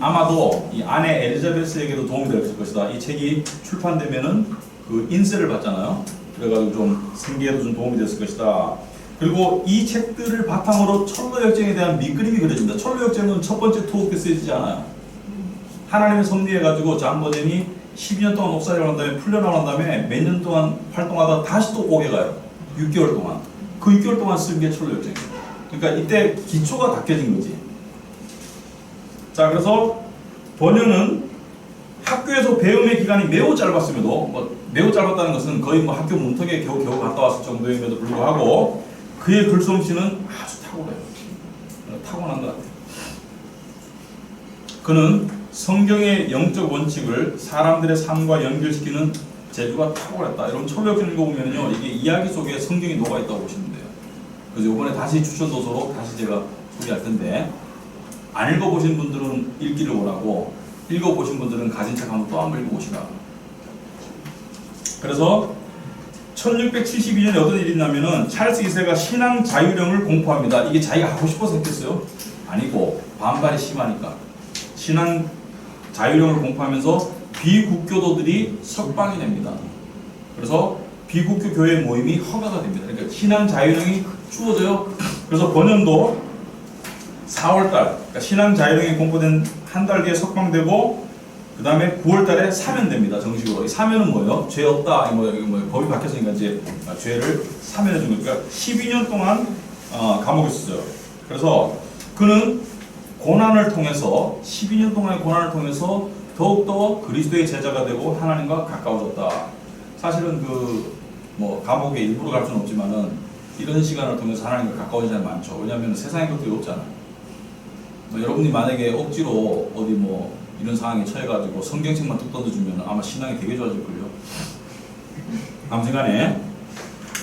아마도 이 아내 엘리자베스에게도 도움이 될 것이다. 이 책이 출판되면은 그 인세를 받잖아요. 그래가지고 좀 생계에도 좀 도움이 됐을 것이다. 그리고 이 책들을 바탕으로 철로역정에 대한 밑그림이 그려집니다. 철로역정은 첫 번째 투옥에 쓰여지지 않아요. 하나님의 섭리해가지고 잔 버전이 12년 동안 목사를 한 다음에 풀려나온 다음에 몇 년 동안 활동하다 다시 또 옥에 가요. 6개월 동안. 그 6개월 동안 쓴 게 철로역정이에요. 그러니까 이때 기초가 닦여진 거지. 자, 그래서 번연은 학교에서 배움의 기간이 매우 짧았음에도 매우 짧았다는 것은 거의 학교 문턱에 겨우 갔다 왔을 정도임에도 불구하고 그의 글솜씨는 아주 탁월해요. 타고난 것 같아요. 그는 성경의 영적 원칙을 사람들의 삶과 연결시키는 재주가 탁월했다. 여러분 철로역정 읽어보면요, 이게 이야기 속에 성경이 녹아있다고 보시면 돼요. 그래서 이번에 다시 추천 도서로 다시 제가 소개할 텐데, 안 읽어보신 분들은 읽기를 원하고 읽어보신 분들은 가진 책 한번 또 한번 읽어보시라. 그래서 1672년에 어떤 일이 있냐면은 찰스 2세가 신앙 자유령을 공포합니다. 이게 자기가 하고 싶어서 했겠어요? 아니고 반발이 심하니까 신앙 자유령을 공포하면서 비국교도들이 석방이 됩니다. 그래서 비국교 교회 모임이 허가가 됩니다. 그러니까 신앙 자유령이 주어져요. 그래서 번연도 4월달, 그러니까 신앙 자유령이 공포된 한 달 뒤에 석방되고, 그 다음에 9월달에 사면됩니다. 정식으로. 이 사면은 뭐예요? 죄 없다. 법이 바뀌었으니까 이제 죄를 사면해 준 거예요. 그러니까 12년 동안 감옥에 있었어요. 그래서 그는 고난을 통해서 12년 동안의 고난을 통해서 더욱더 그리스도의 제자가 되고 하나님과 가까워졌다. 사실은 감옥에 일부러 갈 수는 없지만은 이런 시간을 통해서 하나님과 가까워진 사람이 많죠. 왜냐하면 세상에 것들이 없잖아요. 여러분이 만약에 억지로 어디 이런 상황에 처해가지고 성경책만 뚝 던져주면 아마 신앙이 되게 좋아질걸요. 아무튼간에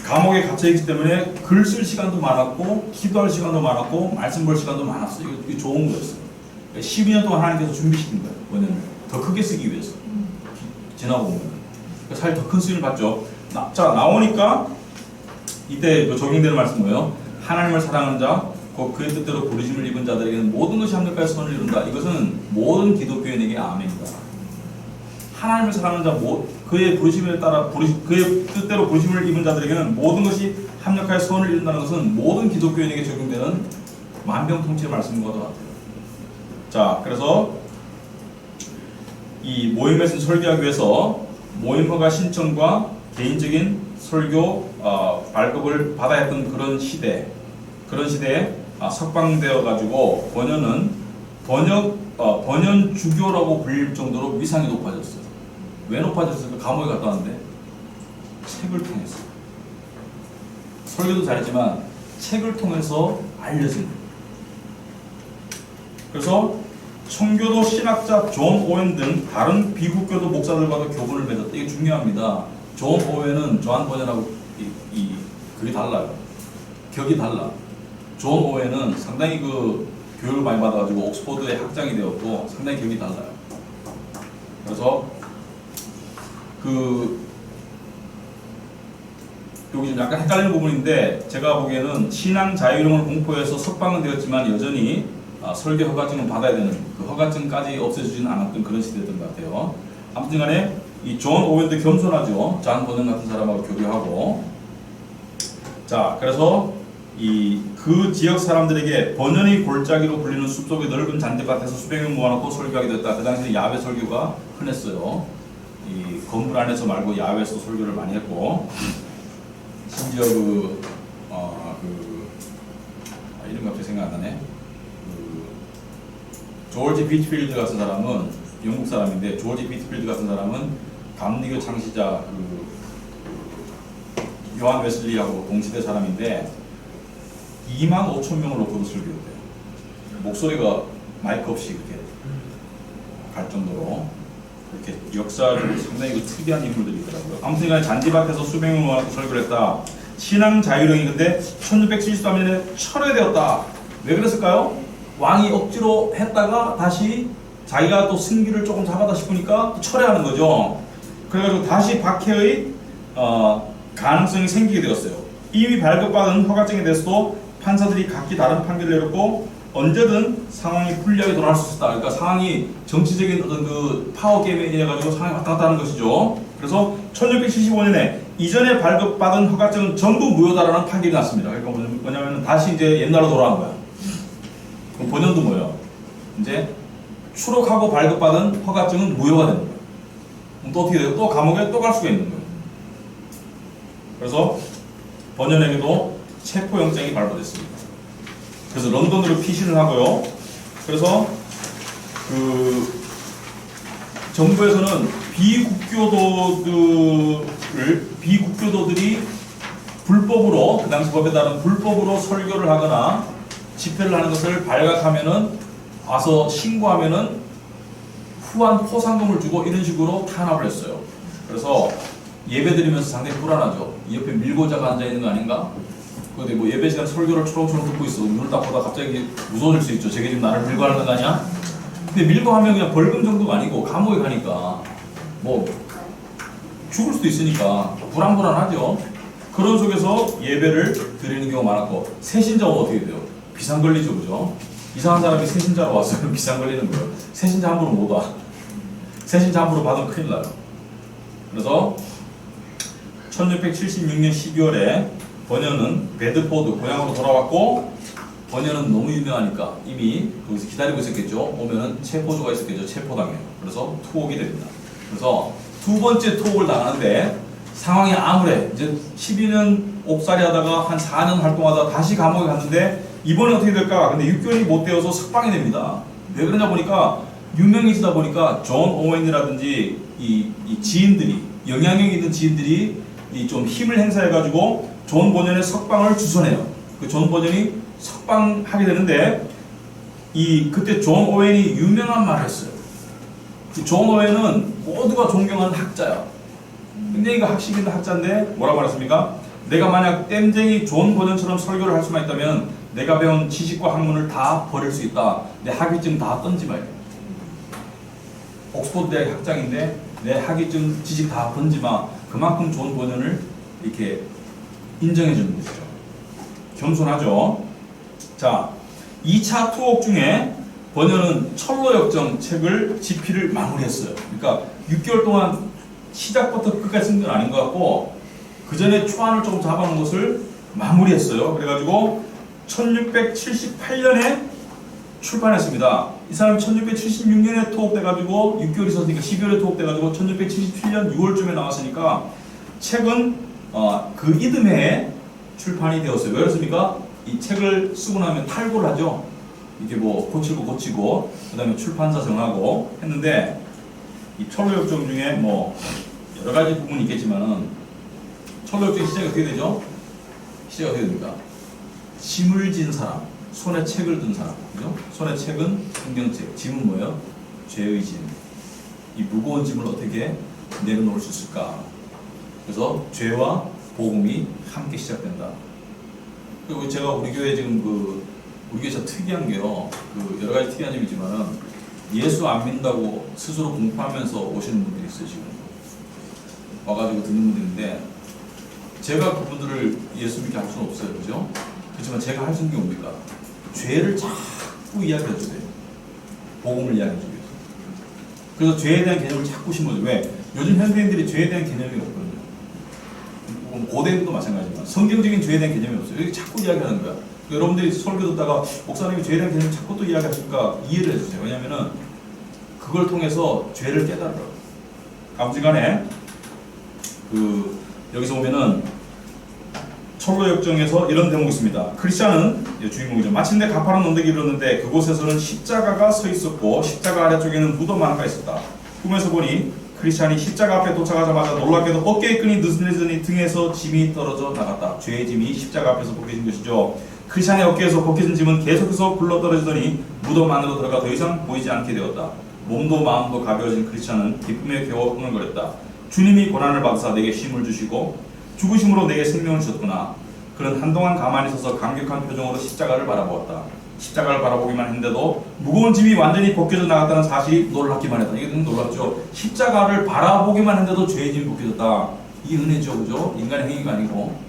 감옥에 갇혀있기 때문에 글 쓸 시간도 많았고 기도할 시간도 많았고 말씀 볼 시간도 많았어요. 이게 좋은 거였어요. 12년 동안 하나님께서 준비시킨 거예요. 뭐냐면 더 크게 쓰기 위해서. 지나고 보면 사실 더 큰 수익을 받죠. 자, 나오니까 이때 적용되는 말씀 뭐예요? 하나님을 사랑하는 자, 곧 그의 뜻대로 부르심을 입은 자들에게는 모든 것이 합력하여 선을 이룬다. 이것은 모든 기독교인에게 아멘이다. 하나님을 사랑하는 자, 그의 부르심에 따라 그의 뜻대로 부르심을 입은 자들에게는 모든 것이 합력하여 선을 이룬다는 것은 모든 기독교인에게 적용되는 만병통치의 말씀인 것 같아요. 자, 그래서 이 모임에서 설교하기 위해서 모임 허가 신청과 개인적인 설교 발급을 받아야 했던 그런 시대에 석방되어 가지고 번연 주교라고 불릴 정도로 위상이 높아졌어요. 왜 높아졌을까? 감옥에 갔다 왔는데 책을 통해서 설교도 잘했지만 책을 통해서 알려진 거예요. 그래서 청교도 신학자 존 오웬 등 다른 비국교도 목사들과도 교분을 맺었다. 이게 중요합니다. 존 오웬은 조한 번연하고 그게 달라요. 격이 달라. 존 오웬은 상당히 교육을 많이 받아가지고 옥스퍼드에 학장이 되었고 상당히 격이 달라요. 그래서 여기 좀 약간 헷갈리는 부분인데 제가 보기에는 신앙 자유령을 공포해서 석방은 되었지만 여전히 설교 허가증은 받아야 되는 그 허가증까지 없애주지는 않았던 그런 시대였던 것 같아요. 아무튼 간에 이 존 오웬도 겸손하죠. 존 번연 같은 사람하고 교류하고. 자, 그래서 그 지역 사람들에게 번연의 골짜기로 불리는 숲속의 넓은 잔디밭에서 수백 명 모아놓고 설교하게 됐다. 그 당시에 야외 설교가 흔했어요. 이 건물 안에서 말고 야외에서 설교를 많이 했고, 심지어 이름 갑자기 생각 안 나네. 조지 비트필드 같은 사람은 영국 사람인데, 조지 비트필드 같은 사람은 감리교 창시자 요한 웨슬리하고 동시대 사람인데 25,000명을 놓고도 설교했대요. 목소리가 마이크 없이 이렇게 갈 정도로 이렇게 역사를 상당히 특이한 인물들이 있더라고요. 아무튼 간에 잔디밭에서 수백 명을 모아놓고 설교를 했다. 신앙 자유령이 근데 1673년에 철회되었다. 왜 그랬을까요? 왕이 억지로 했다가 다시 자기가 또 승기를 조금 잡았다 싶으니까 또 철회하는 거죠. 그래가지고 다시 박해의 가능성이 생기게 되었어요. 이미 발급받은 허가증에 대해서도 판사들이 각기 다른 판결을 내렸고 언제든 상황이 불리하게 돌아갈 수 있었다. 그러니까 상황이 정치적인 어떤 그 파워 게임에 의해 가지고 상황이 왔다 갔다 하는 것이죠. 그래서 1675년에 이전에 발급받은 허가증은 전부 무효다라는 판결이 났습니다. 그러니까 뭐냐면 다시 이제 옛날로 돌아간 거야. 그럼 번연도 뭐예요? 이제 추록하고 발급받은 허가증은 무효가 되는 거예요. 그럼 또 어떻게 돼요? 또 감옥에 또 갈 수가 있는 거예요. 그래서 번연에게도 체포영장이 발부됐습니다. 그래서 런던으로 피신을 하고요. 그래서 정부에서는 비국교도들이 불법으로, 그 당시 법에 따른 불법으로 설교를 하거나 집회를 하는 것을 발각하면은 와서 신고하면은 후한 포상금을 주고 이런 식으로 탄압을 했어요. 그래서 예배 드리면서 상당히 불안하죠. 이 옆에 밀고자가 앉아 있는 거 아닌가? 근데 뭐 예배 시간 설교를 초롱초롱 듣고 있어. 눈을 딱 보다 갑자기 무서워질 수 있죠. 저게 지금 나를 밀고 하는 거 아니야? 근데 밀고 하면 그냥 벌금 정도가 아니고 감옥에 가니까 뭐 죽을 수도 있으니까 불안불안하죠. 그런 속에서 예배를 드리는 경우가 많았고, 새신자는 어떻게 돼요? 비상 걸리죠, 그죠? 이상한 사람이 새신자로 와서 비상 걸리는 거예요. 새신자 함부로 못 와. 새신자 함부로 받으면 큰일 나요. 그래서 1676년 12월에 번연은 베드포드 고향으로 돌아왔고, 번연은 너무 유명하니까 이미 거기서 기다리고 있었겠죠. 오면은 체포조가 있었겠죠. 체포당해요. 그래서 투옥이 됩니다. 그래서 두 번째 투옥을 당하는데 상황이 암울해. 이제 12년 옥살이 하다가 한 4년 활동하다가 다시 감옥에 갔는데 이번에 어떻게 될까? 근데 육견이 못 되어서 석방이 됩니다. 왜 그러냐 보니까 유명해지다 보니까 존 오웬이라든지 이 지인들이, 영향력 있는 지인들이 좀 힘을 행사해가지고 존 번연의 석방을 주선해요. 그 존 번연이 석방하게 되는데 그때 존 오웬이 유명한 말을 했어요. 존 오웬은 모두가 존경하는 학자야. 굉장히 학식있는 학자인데 뭐라고 말했습니까? 내가 만약 땜쟁이 존 번연처럼 설교를 할 수만 있다면 내가 배운 지식과 학문을 다 버릴 수 있다. 내 학위증 다 던지마. 옥스퍼드 대학 학장인데 내 학위증 지식 다 던지마. 그만큼 존 번연을 이렇게 인정해 주는 것이죠. 겸손하죠. 자, 2차 투옥 중에 번연은 철로역정 책을 집필을 마무리했어요. 그러니까 6개월 동안 시작부터 끝까지 쓴 건 아닌 것 같고 그 전에 초안을 조금 잡아놓은 것을 마무리했어요. 그래가지고 1678년에 출판했습니다. 이 사람이 1676년에 투옥돼가지고 6개월 있었으니까 12월에 투옥돼가지고 1677년 6월쯤에 나왔으니까 책은 그 이듬해에 출판이 되었어요. 왜 그렇습니까? 이 책을 쓰고 나면 탈고를 하죠. 이게 뭐 고치고 그 다음에 출판사 정하고 했는데 이 철로역정 중에 뭐 여러 가지 부분이 있겠지만은 철로역정 시작이 어떻게 되죠? 시작이 어떻게 됩니까? 짐을 진 사람, 손에 책을 든 사람, 그죠? 손에 책은 성경책, 짐은 뭐예요? 죄의 짐. 이 무거운 짐을 어떻게 내려놓을 수 있을까? 그래서 죄와 복음이 함께 시작된다. 그리고 제가 우리 교회 지금 우리 교회 참 특이한 게요. 여러 가지 특이한 점이 있지만은 예수 안 믿는다고 스스로 공부하면서 오시는 분들이 있어요, 지금. 와가지고 듣는 분들인데 제가 그분들을 예수 믿게 할 수는 없어요, 그죠? 그렇지만 제가 할 수 있는 게 뭡니까? 죄를 자꾸 이야기해 주세요. 복음을 이야기해 주세요. 그래서 죄에 대한 개념을 자꾸 심어줘요. 왜? 요즘 현대인들이 죄에 대한 개념이 없거든요. 고대도 마찬가지지만 성경적인 죄에 대한 개념이 없어요. 이렇게 자꾸 이야기하는 거야. 여러분들이 설교 듣다가 목사님이 죄에 대한 개념을 자꾸 또 이야기하니까 이해를 해주세요. 왜냐면은 그걸 통해서 죄를 깨달으라고. 아무튼간에 여기서 보면은 철로역정에서 이런 대목이 있습니다. 크리스찬은 주인공이죠. 마침내 가파른 언덕이 이르렀는데 그곳에서는 십자가가 서 있었고 십자가 아래쪽에는 무덤 하나가 있었다. 꿈에서 보니 크리스찬이 십자가 앞에 도착하자마자 놀랍게도 어깨의 끈이 느슨해지더니 등에서 짐이 떨어져 나갔다. 죄의 짐이 십자가 앞에서 벗겨진 것이죠. 크리스찬의 어깨에서 벗겨진 짐은 계속해서 굴러떨어지더니 무덤 안으로 들어가 더 이상 보이지 않게 되었다. 몸도 마음도 가벼워진 크리스찬은 기쁨에 겨워 흥얼거렸다. 주님이 고난을 받으사 내게 쉼을 주시고 죽으심으로 내게 생명을 주셨구나. 그는 한동안 가만히 서서 감격한 표정으로 십자가를 바라보았다. 십자가를 바라보기만 했는데도 무거운 짐이 완전히 벗겨져 나갔다는 사실이 놀랍기만 했다. 이게 너무 놀랍죠. 십자가를 바라보기만 했는데도 죄의 짐이 벗겨졌다. 이게 은혜죠, 그죠? 인간의 행위가 아니고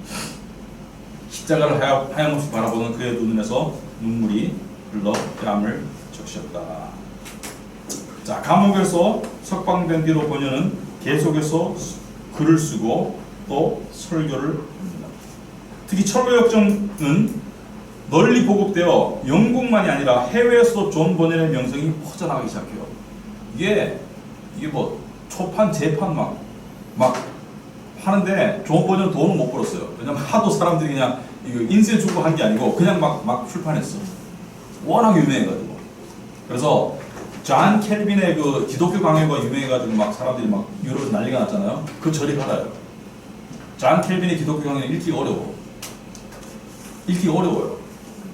십자가를 하염없이 바라보는 그의 두 눈에서 눈물이 흘러 뺨을 적셨다. 자, 감옥에서 석방된 뒤로 번연은 계속해서 글을 쓰고 또 설교를 합니다. 특히 철로역정은 널리 보급되어 영국만이 아니라 해외에서도 존 번연의 명성이 퍼져나가기 시작해요. 이게 뭐 초판 재판 막 하는데 존 번연 돈은 못 벌었어요. 왜냐면 하도 사람들이 그냥 인쇄 주고 한 게 아니고 그냥 막 출판했어. 워낙 유명해가지고. 그래서 존 켈빈의 그 기독교 강요가 유명해가지고 막 사람들이 막 유럽에서 난리가 났잖아요. 그 절이 받아요. 존 켈빈의 기독교 강요는 읽기가 어려워요.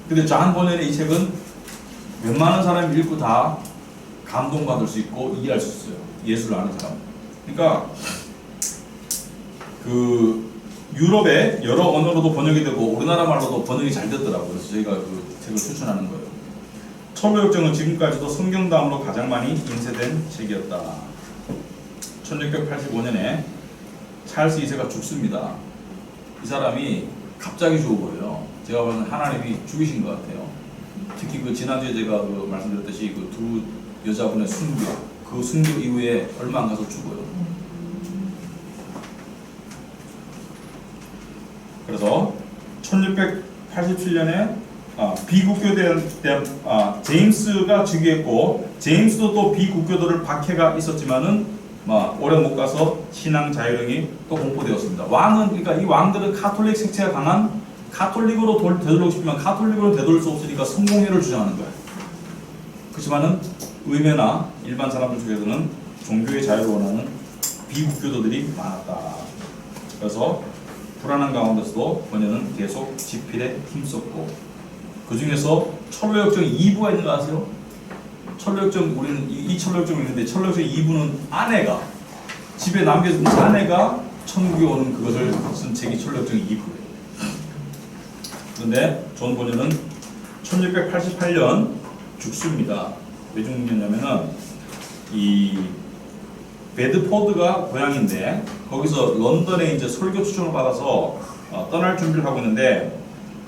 근데 존 번연의 이 책은 웬만한 사람이 읽고 다 감동받을 수 있고 이해할 수 있어요. 예수를 아는 사람. 그러니까 유럽의 여러 언어로도 번역이 되고 우리나라 말로도 번역이 잘 됐더라고요. 그래서 저희가 그 책을 추천하는 거예요. 철로역정은 지금까지도 성경 다음으로 가장 많이 인쇄된 책이었다. 1685년에 찰스 2세가 죽습니다. 이 사람이 갑자기 죽어버려요. 제가 보는 하나님이 죽이신 것 같아요. 특히 지난주에 제가 말씀드렸듯이 두 여자분의 순교, 그 순교 이후에 얼마 안 가서 죽어요. 그래서 1687년에 비국교된 제임스가 즉위했고 제임스도 또 비국교도를 박해가 있었지만은 오래 못 가서 신앙 자유령이 또 공포되었습니다. 그러니까 이 왕들은 카톨릭 색채가 강한 카톨릭으로 되돌리고 싶지만 카톨릭으로 되돌릴 수 없으니까 성공회를 주장하는 거예요. 그렇지만은 의회나 일반 사람들 중에서는 종교의 자유를 원하는 비국교도들이 많았다. 그래서 불안한 가운데서도 번연은 계속 집필에 힘썼고 그 중에서 철로역정 2부가 있는 거 아세요? 철로역정 우리는 이 철로역정이 있는데 철로역정 2부는 아내가 집에 남겨둔 아내가 천국에 오는 그것을 쓴 책이 철로역정 2부예요. 그런데 존 번연은 1688년 죽습니다. 왜 죽느냐면은 이 베드포드가 고향인데 거기서 런던에 이제 설교 초청을 받아서 떠날 준비를 하고 있는데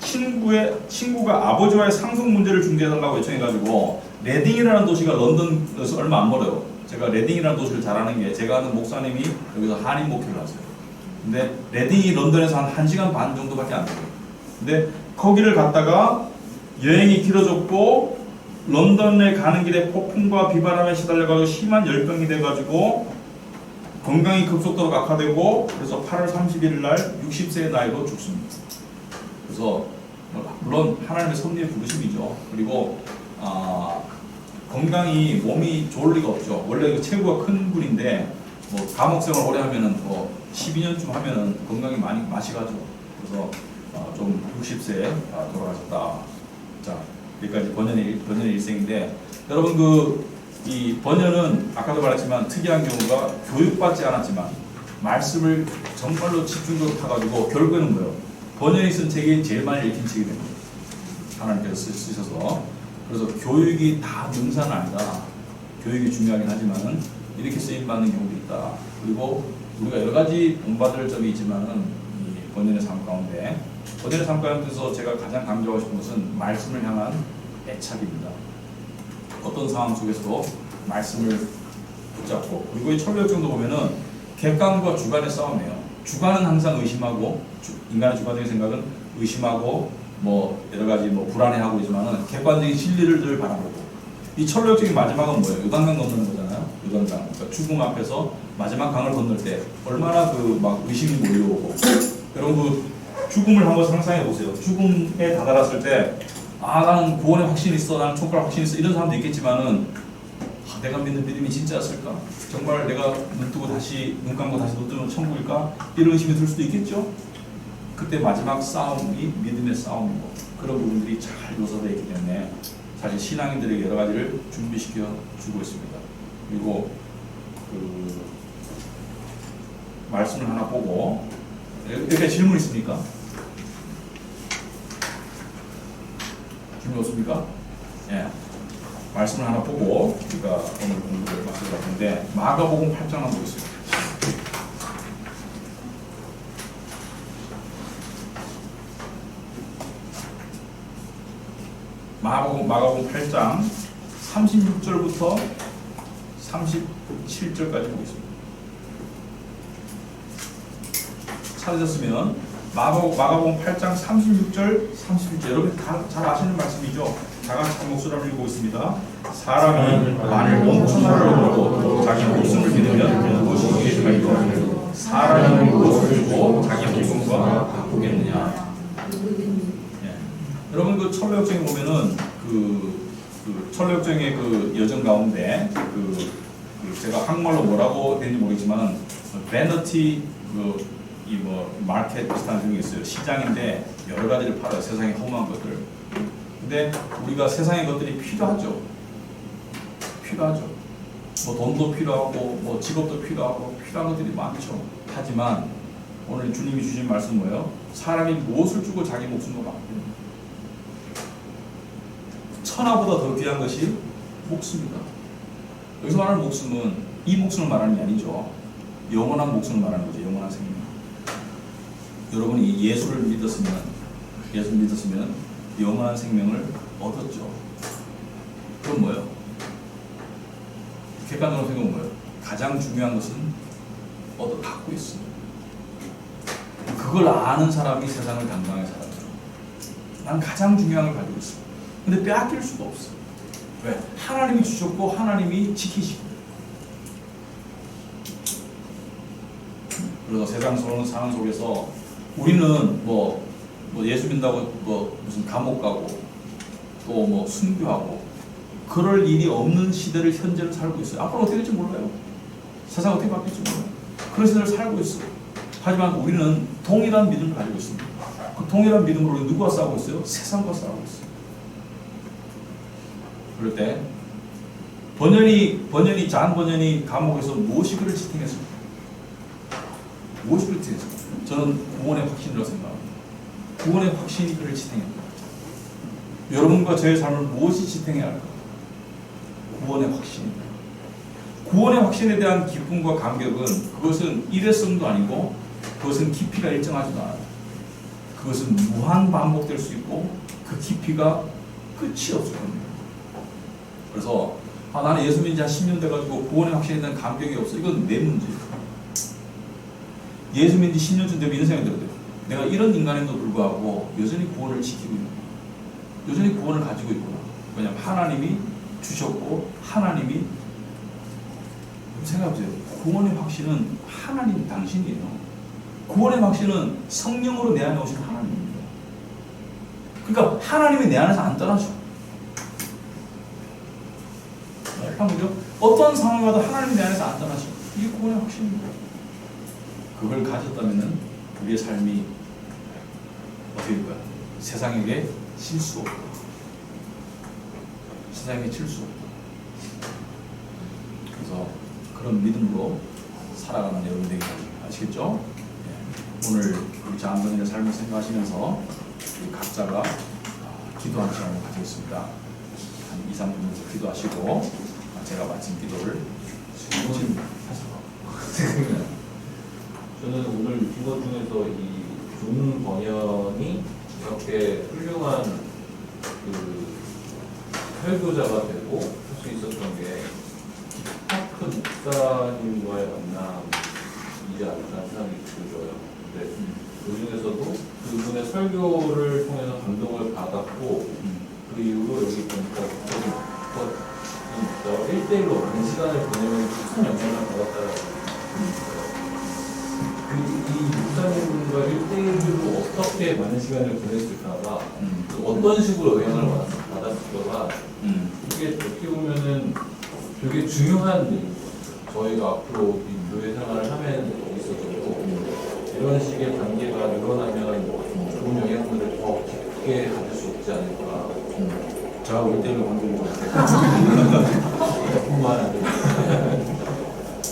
친구가 아버지와의 상속 문제를 중재해달라고 요청해가지고 레딩이라는 도시가 런던에서 얼마 안 멀어요. 제가 레딩이라는 도시를 잘 아는 게 제가 아는 목사님이 여기서 한인 목회를 하세요. 근데 레딩이 런던에서 한 1시간 반 정도밖에 안 돼요. 근데 거기를 갔다가 여행이 길어졌고 런던에 가는 길에 폭풍과 비바람에 시달려가지고 심한 열병이 돼가지고 건강이 급속도로 악화되고 그래서 8월 31일 날 60세의 나이로 죽습니다. 그래서 물론 하나님의 섭리의 부르심이죠. 그리고 건강이 몸이 좋을 리가 없죠. 원래 체구가 큰 분인데 뭐 감옥 생활 오래 하면은 뭐 12년쯤 하면은 건강이 많이 맛이 가죠. 그래서 좀 60세에 돌아가셨다. 자, 여기까지 번연의 일생인데 여러분 이 번연은 아까도 말했지만 특이한 경우가 교육받지 않았지만 말씀을 정말로 집중적으로 타가지고 결국에는 뭐예요? 번연이 쓴 책이 제일 많이 읽힌 책이 됩니다. 하나님께서 쓰셔서. 그래서 교육이 다 능사는 아니다. 교육이 중요하긴 하지만 이렇게 쓰임받는 경우도 있다. 그리고 우리가 여러 가지 본받을 점이 있지만은 이 번연의 삶 가운데 번연의 삶 가운데서 제가 가장 강조하고 싶은 것은 말씀을 향한 애착입니다. 어떤 상황 속에서도 말씀을 붙잡고 그리고 이 철로역정도 보면은 객관과 주관의 싸움이에요. 주관은 항상 의심하고 인간의 주관적인 생각은 의심하고 뭐 여러 가지 뭐 불안해하고 있지만은 객관적인 진리를 늘 바라보고 이 철로역정의 마지막은 뭐예요? 요단강 건너는 거잖아요. 요단강. 그러니까 죽음 앞에서 마지막 강을 건널 때 얼마나 막 의심이 몰려오고 여러분 죽음을 한번 상상해 보세요. 죽음에 다다랐을 때 나는 구원에 확신이 있어, 나는 천국에 확신이 있어 이런 사람도 있겠지만은 내가 믿는 믿음이 진짜였을까? 정말 내가 눈 뜨고 다시 눈 감고 다시 눈 뜨면 천국일까? 이런 의심이 들 수도 있겠죠. 그때 마지막 싸움이 믿음의 싸움이고 그런 부분들이 잘 묘사되어 있기 때문에 사실 신앙인들에게 여러 가지를 준비시켜 주고 있습니다. 그리고 말씀을 하나 보고 여기 질문 있습니까? 질문 없습니까? 예. 말씀을 하나 보고 우리가 오늘 공부를 마칠 것 같은데 마가복음 8장 한번 보겠습니다. 마가복음 8장 36절부터 37절까지 보겠습니다. 찾으셨으면 마가복음 8장 36절, 37절 여러분 다 잘 아시는 말씀이죠. 다 같이 한 목소리로 읽고 있습니다. 사람이 만일 온 천하를 얻고 자기 목숨을 믿으면 무엇이 이기리까? 사람이 무엇을 주고 자기 목숨과 바꾸겠느냐? 여러분 철로역정에 보면은 철로역정의 여정 가운데 제가 한국말로 뭐라고 되는지 모르겠지만 베너티 마켓 비슷한 종이 있어요. 시장인데 여러 가지를 팔아요. 세상의 허무한 것들. 근데 우리가 세상의 것들이 필요하죠. 뭐 돈도 필요하고 뭐 직업도 필요하고 필요한 것들이 많죠. 하지만 오늘 주님이 주신 말씀 뭐예요? 사람이 무엇을 주고 자기 목숨을 바꾸는 천하보다 더 귀한 것이 목숨이다. 여기서 말하는 목숨은 이 목숨을 말하는 게 아니죠. 영원한 목숨을 말하는 거죠. 영원한 생명. 여러분이 예수를 믿었으면 영원한 생명을 얻었죠. 그럼 뭐예요? 객관적으로 생각은 뭐예요? 가장 중요한 것은 갖고 있어요. 그걸 아는 사람이 세상을 당당하게 살아요. 난 가장 중요한 걸 가지고 있어. 근데 빼앗길 수가 없어. 왜? 하나님이 주셨고 하나님이 지키시고. 그래서 세상 상황 속에서 우리는 뭐 예수 믿는다고 무슨 감옥 가고 또 뭐 순교하고 그럴 일이 없는 시대를 현재를 살고 있어요. 앞으로 어떻게 될지 몰라요. 세상 어떻게 바뀔지 몰라요. 그런 시대를 살고 있어요. 하지만 우리는 동일한 믿음을 가지고 있습니다. 그 동일한 믿음으로 누구와 싸우고 있어요? 세상과 싸우고 있어요. 그럴 때 잔 번연이 감옥에서 무엇이 그를 지탱했습니까? 무엇이 그를 지탱했습니까? 저는 구원의 확신이라고 생각합니다. 구원의 확신이 그를 지탱합니다. 여러분과 저의 삶을 무엇이 지탱해야 할까? 구원의 확신입니다. 구원의 확신에 대한 기쁨과 감격은 그것은 일회성도 아니고 그것은 깊이가 일정하지도 않아요. 그것은 무한 반복될 수 있고 그 깊이가 끝이 없을 겁니다. 그래서 나는 예수 믿은 지 한 10년 돼가지고 구원의 확신에 대한 감격이 없어. 이건 내 문제예요. 예수 믿은 지 10년쯤 되면 이런 생각이 들어요. 내가 이런 인간임에도 불구하고 여전히 구원을 지키고 있는 거야. 여전히 구원을 가지고 있구나. 왜냐하면 하나님이 주셨고 하나님이 생각해보세요. 구원의 확신은 하나님 당신이에요. 구원의 확신은 성령으로 내 안에 오신 하나님입니다. 그러니까 하나님이 내 안에서 안 떠나죠. 그죠? 어떤 상황이 와도 하나님이 내 안에서 안 떠나죠. 이게 구원의 확신입니다. 그걸 가졌다면 우리의 삶이 어떻게 될까요? 세상에게 질 수 없다. 세상에 질 수 없다. 그래서 그런 믿음으로 살아가는 여러분 되기 바랍니다. 아시겠죠? 네. 오늘 우리 자한번인의 삶을 생각하시면서 우리 각자가 기도하는 시간을 가지겠습니다. 한 2, 3분 정도 기도하시고 제가 마친 기도를 하셔서 저는 오늘 본 것 중에서 이 종 번연이 이렇게 훌륭한 그 설교자가 되고 할 수 있었던 게 스타크 목사님과의 만남이지 않나 생각이 들어요. 근데 그 중에서도 그분의 설교를 통해서 감동을 받았고 그 이후로 여기 보니까 목사와 1대1로 많은 시간을 보내면 큰 영향을 받았다라고 이 목사님과 1대1로 어떻게 많은 시간을 보냈을까가 어떤 식으로 영향을 받았을까가 이게 어떻게 보면은 되게 중요한 일인 것 같아요. 저희가 앞으로 이 교회 생활을 하면 있어도 이런 식의 관계가 늘어나면 좋은 영향들을 더 깊게 가질 수 있지 않을까. 제가 올 때는 관계인 것 같아요. 뿐만 아니라.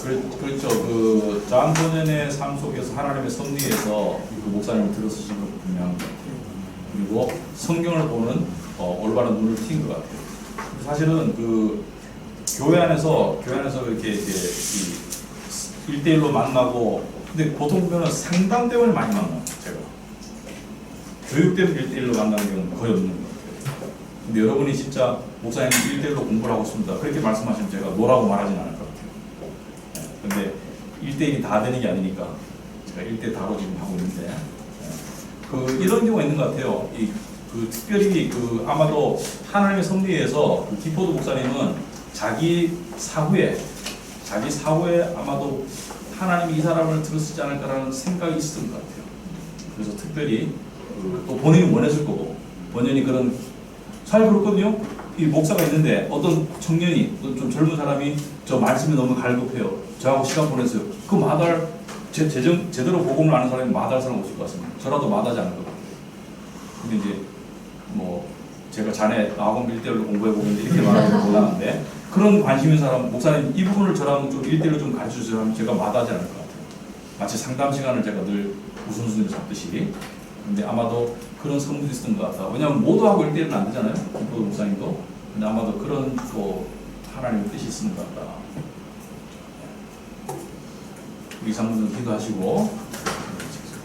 그렇죠. 그 장본연의 삶 속에서 하나님의 섭리에서 그 목사님을 들어서신 것도 분명한 것 같아요. 그리고 성경을 보는 올바른 눈을 띈 것 같아요. 사실은 그 교회 안에서 이렇게 1대1로 만나고, 근데 보통 보면 상담 때문에 많이 만나요. 제가 교육 때문에 1대1로 만나는 경우는 거의 없는 것 같아요. 근데 여러분이 진짜 목사님 1대1로 공부를 하고 있습니다. 그렇게 말씀하시면 제가 뭐라고 말하진 않을 것 같아요. 근데 1대1이 다 되는 게 아니니까 제가 1대 다로 지금 하고 있는데, 그 이런 경우가 있는 것 같아요. 특별히 아마도 하나님의 섭리에서 기포드 목사님은 자기 사후에 아마도 하나님이 이 사람을 들었지 않을까라는 생각이 있었던 것 같아요. 그래서 특별히 또 본인이 원했을 거고, 본인이 그런 잘 그렇거든요. 이 목사가 있는데 어떤 청년이, 좀 젊은 사람이 저 말씀이 너무 갈급해요. 저하고 시간 보냈어요. 그 마다할 제대로 복음을 아는 사람이 마다할 사람 없을 것 같습니다. 저라도 마다하지 않을 것 같아요. 근데 이제 제가 자네 학원 1대1로 공부해보겠는데 이렇게 말하면 곤란한데, 그런 관심 있는 사람, 목사님 이 부분을 저랑 좀 1대1로 좀 가르쳐주세요 하면 제가 마다하지 않을 것 같아요. 마치 상담 시간을 제가 늘 우선순위를 잡듯이. 근데 아마도 그런 성분이 있었던 것 같다. 왜냐하면 모두하고 1대1은 안 되잖아요. 기포드 목사님도. 근데 아마도 그런 하나님의 뜻이 있는 것 같다. 우리 장로님 기도하시고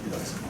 기도하겠습니다.